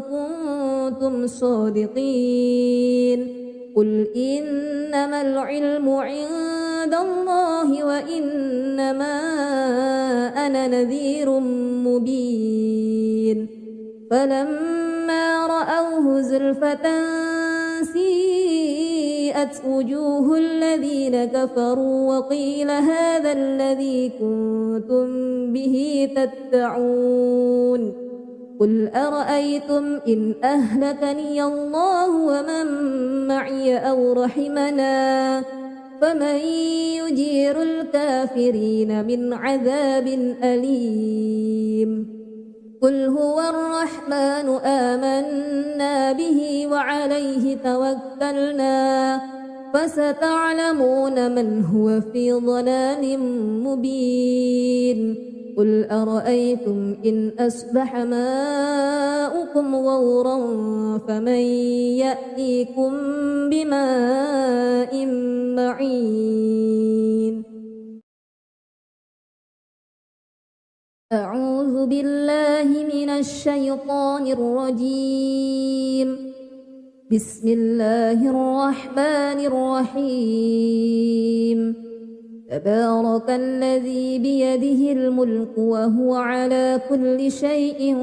كنتم صادقين قل إنما العلم عند عند الله وإنما أنا نذير مبين فلما رأوه زلفة سيئت وجوه الذين كفروا وقيل هذا الذي كنتم به تدعون قل أرأيتم إن أهلكني الله ومن معي أو رحمنا فمن يجير الكافرين من عذاب أليم قل هو الرحمن آمنا به وعليه توكلنا فستعلمون من هو في ضلال مبين قل أرأيتم إن أصبح ماؤكم غورا فمن يأتيكم بماء معين أعوذ بالله من الشيطان الرجيم بسم الله الرحمن الرحيم تبارك الذي بيده الملك وهو على كل شيء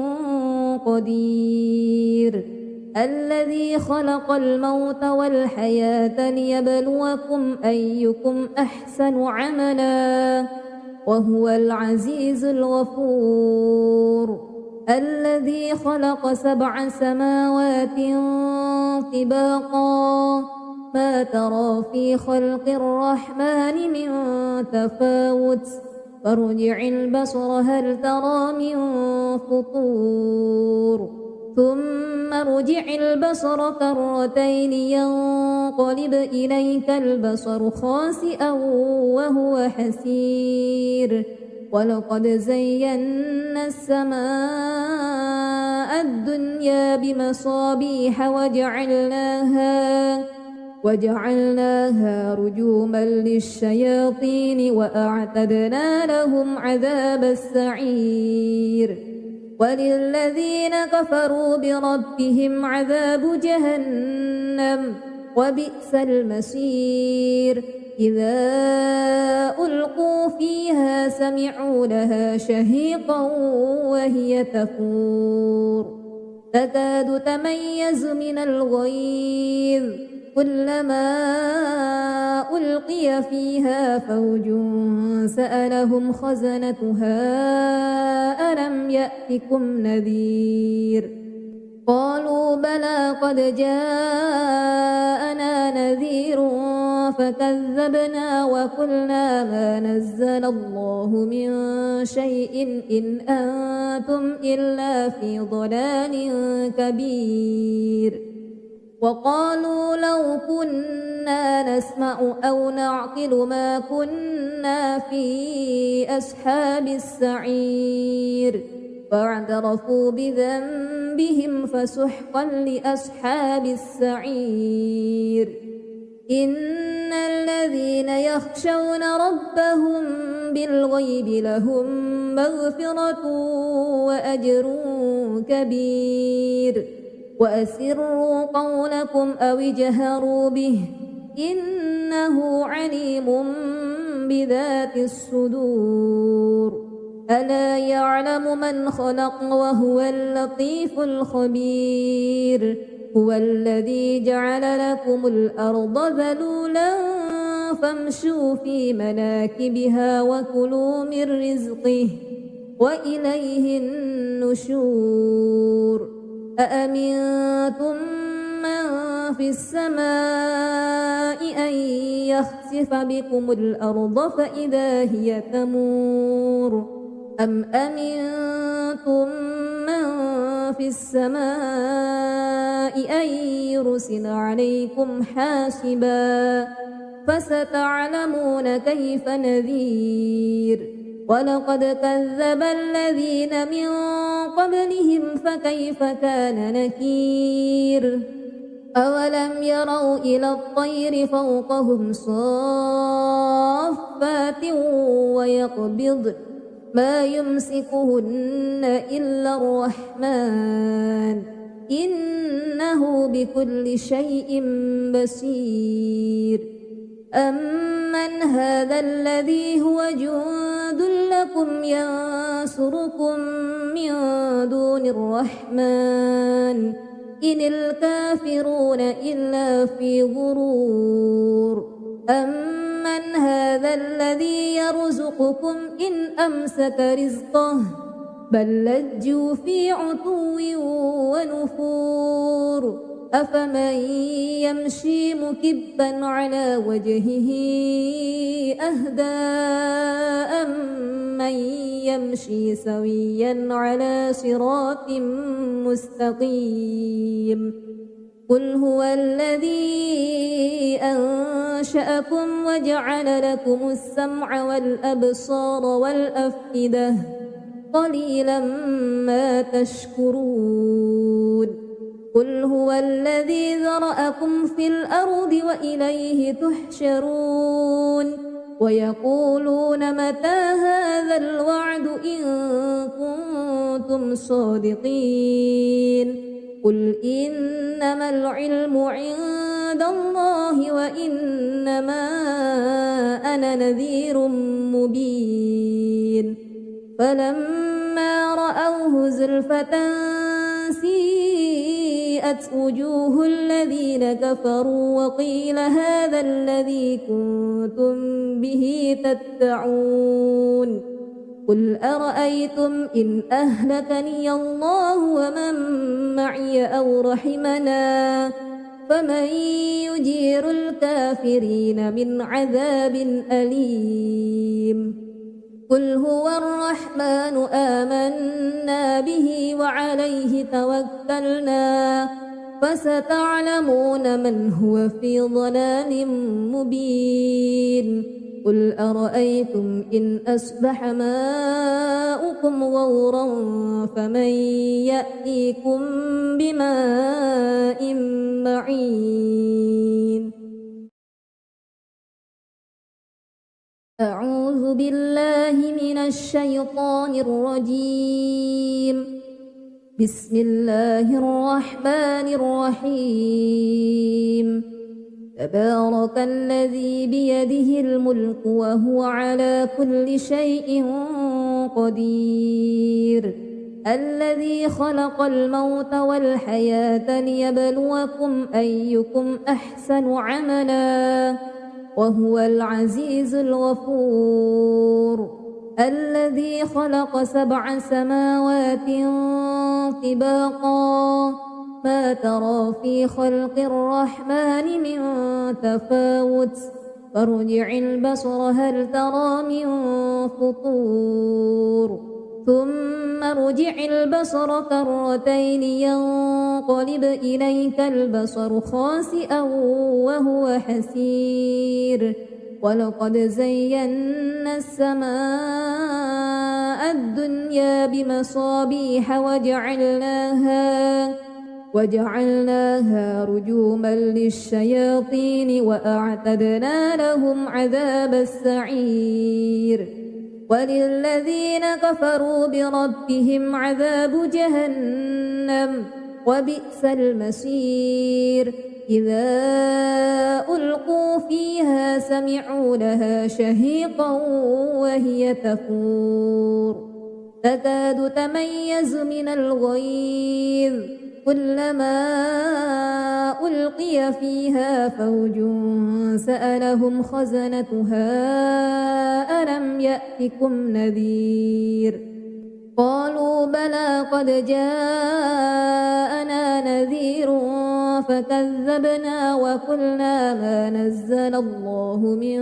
قدير الذي خلق الموت والحياة ليبلوكم أيكم أحسن عملا وهو العزيز الغفور الذي خلق 7 سماوات طباقا ما ترى في خلق الرحمن من تفاوت فارجع البصر هل ترى من فطور ثم ارجع البصر كرتين ينقلب إليك البصر خاسئا وهو حسير ولقد زينا السماء الدنيا بمصابيح وجعلناها رجوما للشياطين وأعتدنا لهم عذاب السعير وللذين كفروا بربهم عذاب جهنم وبئس المصير إذا ألقوا فيها سمعوا لها شهيقا وهي تفور تكاد تميز من الغيظ كلما ألقي فيها فوج سألهم خزنتها ألم يأتكم نذير قالوا بلى قد جاءنا نذير فكذبنا وقلنا ما نزل الله من شيء إن أنتم إلا في ضلال كبير وقالوا لو كنا نسمع أو نعقل ما كنا في أصحاب السعير فاعترفوا بذنبهم فسحقا لأصحاب السعير إن الذين يخشون ربهم بالغيب لهم مغفرة وأجر كبير وأسروا قولكم أو اجهروا به إنه عليم بذات الصدور ألا يعلم من خلق وهو اللطيف الخبير هو الذي جعل لكم الأرض ذلولا فامشوا في مناكبها وكلوا من رزقه وإليه النشور أأمنتم من في السماء أن يخسف بكم الأرض فإذا هي تمور أم أمنتم من في السماء أن يرسل عليكم حاسبا فستعلمون كيف نذير ولقد كذب الذين من قبلهم فكيف كان نكير أولم يروا إلى الطير فوقهم صافات ويقبض ما يمسكهن إلا الرحمن إنه بكل شيء بصير أمن هذا الذي هو جند لكم ينصركم من دون الرحمن إن الكافرون إلا في غرور أمن هذا الذي يرزقكم إن أمسك رزقه بل لجوا في عتو ونفور أفمن يمشي مكبا على وجهه أهدى أمن يمشي سويا على صراط مستقيم قل هو الذي أنشأكم وجعل لكم السمع والأبصار والأفئدة قليلا ما تشكرون قل هو الذي ذرأكم في الأرض وإليه تحشرون ويقولون متى هذا الوعد إن كنتم صادقين قل إنما العلم عند الله وإنما أنا نذير مبين فلما رأوه زلفة سيئت وجوه الذين كفروا وقيل هذا الذي كنتم به تدعون قل أرأيتم إن أهلكني الله ومن معي أو رحمنا فمن يجير الكافرين من عذاب أليم قل هو الرحمن آمنا به وعليه توكلنا فستعلمون من هو في ضلال مبين قل أرأيتم إن أصبح ماؤكم غورا فمن يأتيكم بماء معين أعوذ بالله من الشيطان الرجيم بسم الله الرحمن الرحيم تبارك الذي بيده الملك وهو على كل شيء قدير الذي خلق الموت والحياة ليبلوكم أيكم أحسن عملا وهو العزيز الغفور الذي خلق 7 سماوات طباقا ما ترى في خلق الرحمن من تفاوت فارجع البصر هل ترى من فطور ثم ارجع البصر كرتين ينقلب إليك البصر خاسئا وهو حسير ولقد زينا السماء الدنيا بمصابيح وجعلناها رجوما للشياطين وأعتدنا لهم عذاب السعير وللذين كفروا بربهم عذاب جهنم وبئس المصير إذا ألقوا فيها سمعوا لها شهيقا وهي تفور تكاد تميز من الغيظ كلما ألقي فيها فوج سألهم خزنتها ألم يأتكم نذير قالوا بلى قد جاءنا نذير فكذبنا وقلنا ما نزل الله من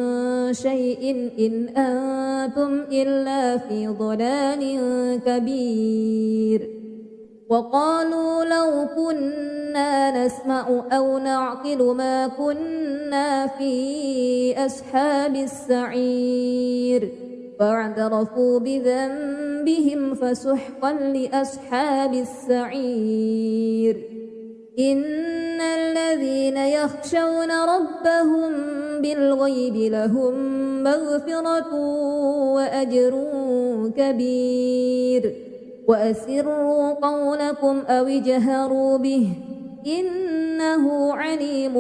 شيء إن أنتم إلا في ضلال كبير وقالوا لو كنا نسمع أو نعقل ما كنا في أصحاب السعير فاعترفوا بذنبهم فسحقا لأصحاب السعير إن الذين يخشون ربهم بالغيب لهم مغفرة وأجر كبير وأسروا قولكم أو اجهروا به إنه عليم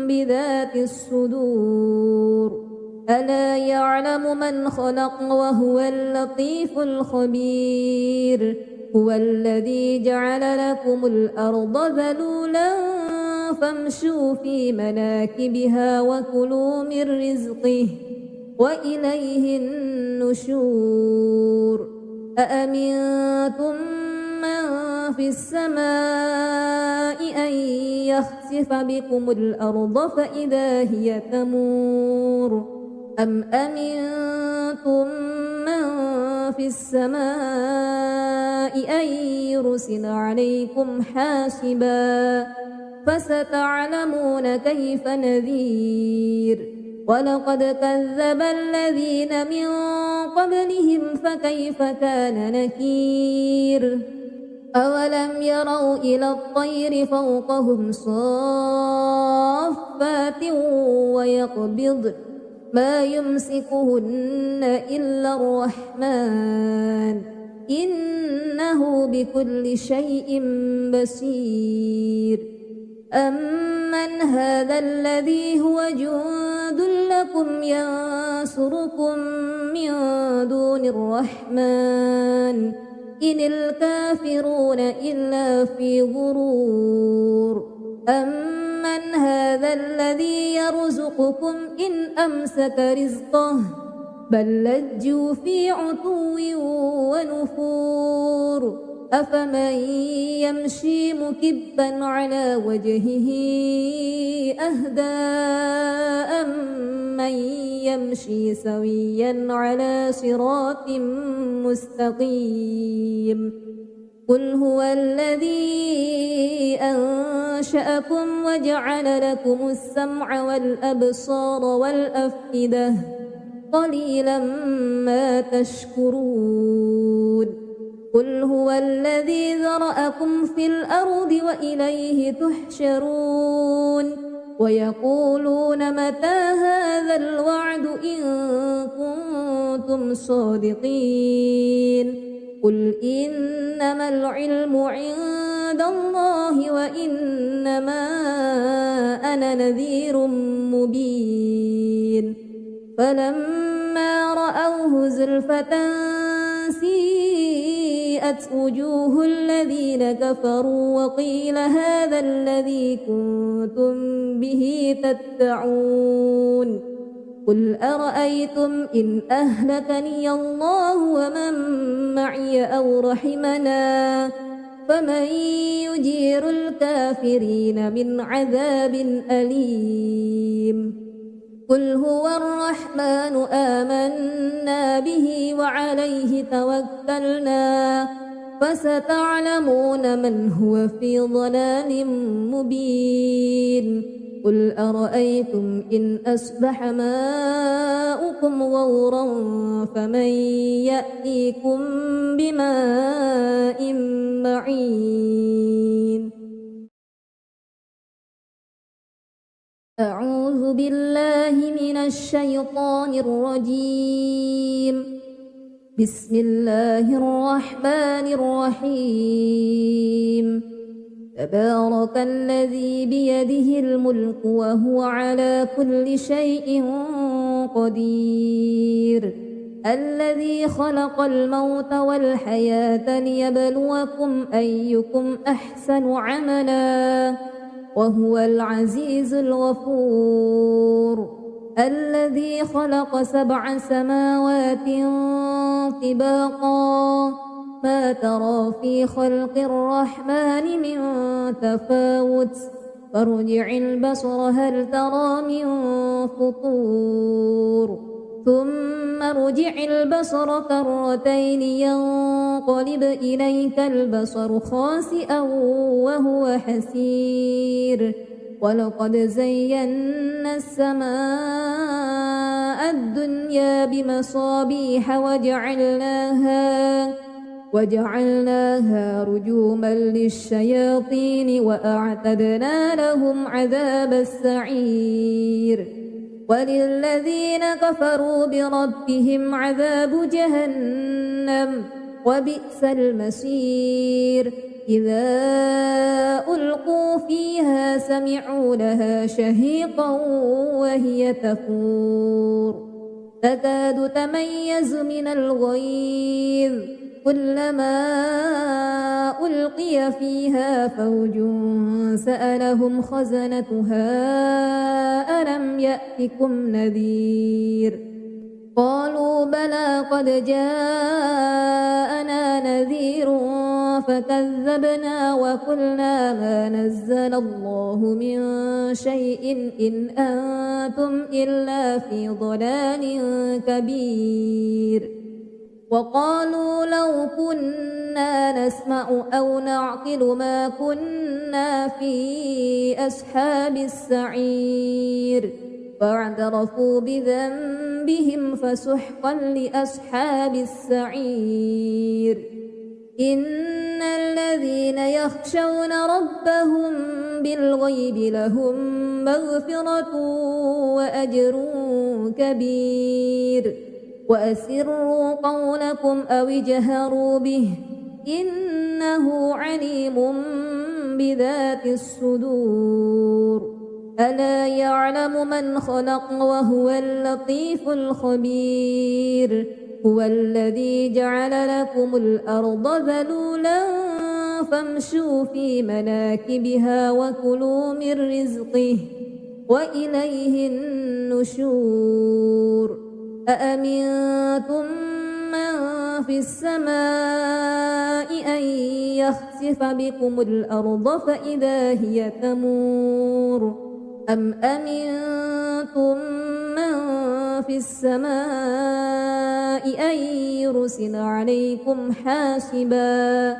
بذات الصدور ألا يعلم من خلق وهو اللطيف الخبير هو الذي جعل لكم الأرض ذلولا فامشوا في مناكبها وكلوا من رزقه وإليه النشور أأمنتم من في السماء أن يخسف بكم الأرض فإذا هي تمور أم أمنتم من في السماء أن يرسل عليكم حاسبا فستعلمون كيف نذير ولقد كذب الذين من قبلهم فكيف كان نكير أولم يروا إلى الطير فوقهم صافات ويقبضن ما يمسكهن إلا الرحمن إنه بكل شيء بصير أمن هذا الذي هو جند لكم ينصركم من دون الرحمن إن الكافرون إلا في غرور أمن هذا الذي يرزقكم إن أمسك رزقه بل لجوا في عتو ونفور أفمن يمشي مكبا على وجهه أهدى أمن يمشي سويا على صراط مستقيم قل هو الذي أنشأكم وجعل لكم السمع والأبصار والأفئدة قليلا ما تشكرون قل هو الذي ذرأكم في الأرض وإليه تحشرون ويقولون متى هذا الوعد إن كنتم صادقين قل إنما العلم عند الله وإنما أنا نذير مبين فلما رأوه زلفة سيئت وجوه الذين كفروا وقيل هذا الذي كنتم به تدعون قل أرأيتم إن أهلكني الله ومن معي أو رحمنا فمن يجير الكافرين من عذاب أليم قل هو الرحمن آمنا به وعليه توكلنا فستعلمون من هو في ضلال مبين قل أرأيتم إن أصبح ماؤكم غورا فمن يأتيكم بماء معين أعوذ بالله من الشيطان الرجيم بسم الله الرحمن الرحيم تبارك الذي بيده الملك وهو على كل شيء قدير الذي خلق الموت والحياة ليبلوكم أيكم أحسن عملا وهو العزيز الغفور الذي خلق 7 سماوات طباقا ما ترى في خلق الرحمن من تفاوت فارجع البصر هل ترى من فطور ثم ارجع البصر كرتين ينقلب إليك البصر خاسئا وهو حسير ولقد زينا السماء الدنيا بمصابيح وجعلناها رجوما للشياطين وأعتدنا لهم عذاب السعير وللذين كفروا بربهم عذاب جهنم وبئس المصير إذا ألقوا فيها سمعوا لها شهيقا وهي تفور تكاد تميز من الغيظ كلما ألقي فيها فوج سألهم خزنتها ألم يأتكم نذير قالوا بلى قد جاءنا نذير فكذبنا وقلنا ما نزل الله من شيء إن أنتم إلا في ضلال كبير وقالوا لو كنا نسمع أو نعقل ما كنا في أصحاب السعير فاعترفوا بذنبهم فسحقا لأصحاب السعير إن الذين يخشون ربهم بالغيب لهم مغفرة وأجر كبير وأسروا قولكم أو اجهروا به إنه عليم بذات الصدور ألا يعلم من خلق وهو اللطيف الخبير هو الذي جعل لكم الأرض ذلولا فامشوا في مناكبها وكلوا من رزقه وإليه النشور أأمنتم من في السماء أن يخسف بكم الأرض فإذا هي تمور أم أمنتم من في السماء أن يرسل عليكم حاسبا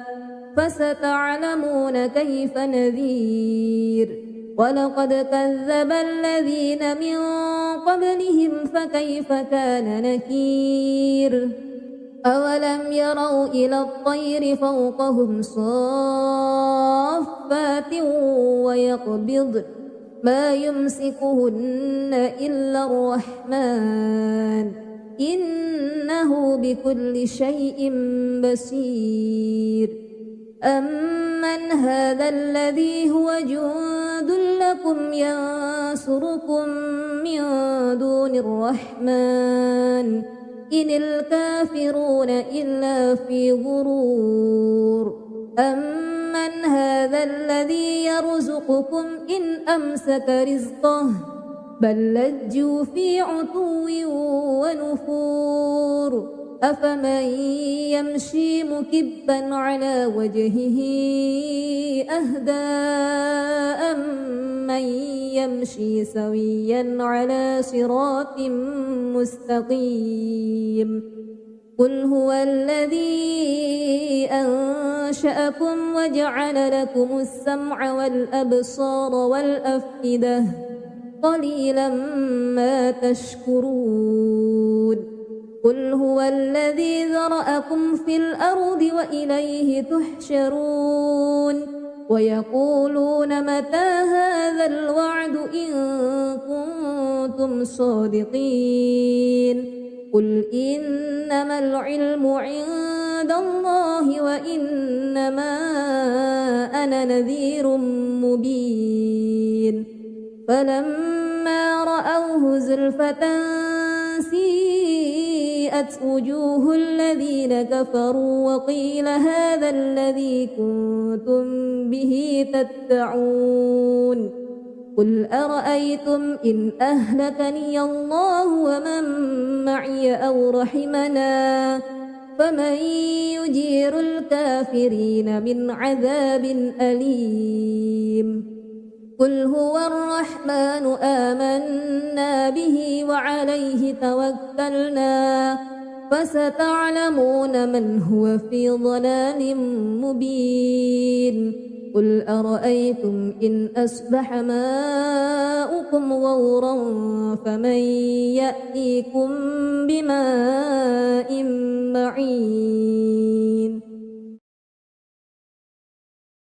فستعلمون كيف نذير ولقد كذب الذين من قبلهم فكيف كان نكير أولم يروا إلى الطير فوقهم صافات ويقبضن ما يمسكهن إلا الرحمن إنه بكل شيء بصير أمن هذا الذي هو جند لكم ينصركم من دون الرحمن إن الكافرون إلا في غرور أمن هذا الذي يرزقكم إن أمسك رزقه بل لجوا في عتو ونفور أفمن يمشي مكبا على وجهه أهدى أمن يمشي سويا على صراط مستقيم قل هو الذي أنشأكم وجعل لكم السمع والأبصار والأفئدة قليلا ما تشكرون قل هو الذي ذرأكم في الأرض وإليه تحشرون ويقولون متى هذا الوعد إن كنتم صادقين قل إنما العلم عند الله وإنما أنا نذير مبين فلما رأوه زلفة سيئت وجوه الذين كفروا وقيل هذا الذي كنتم به تدعون قل أرأيتم إن أهلكني الله ومن معي أو رحمنا فمن يجير الكافرين من عذاب أليم قل هو الرحمن آمنا به وعليه توكلنا فستعلمون من هو في ضلال مبين قل أرأيتم إن أصبح ماؤكم غورا فمن يأتيكم بماء معين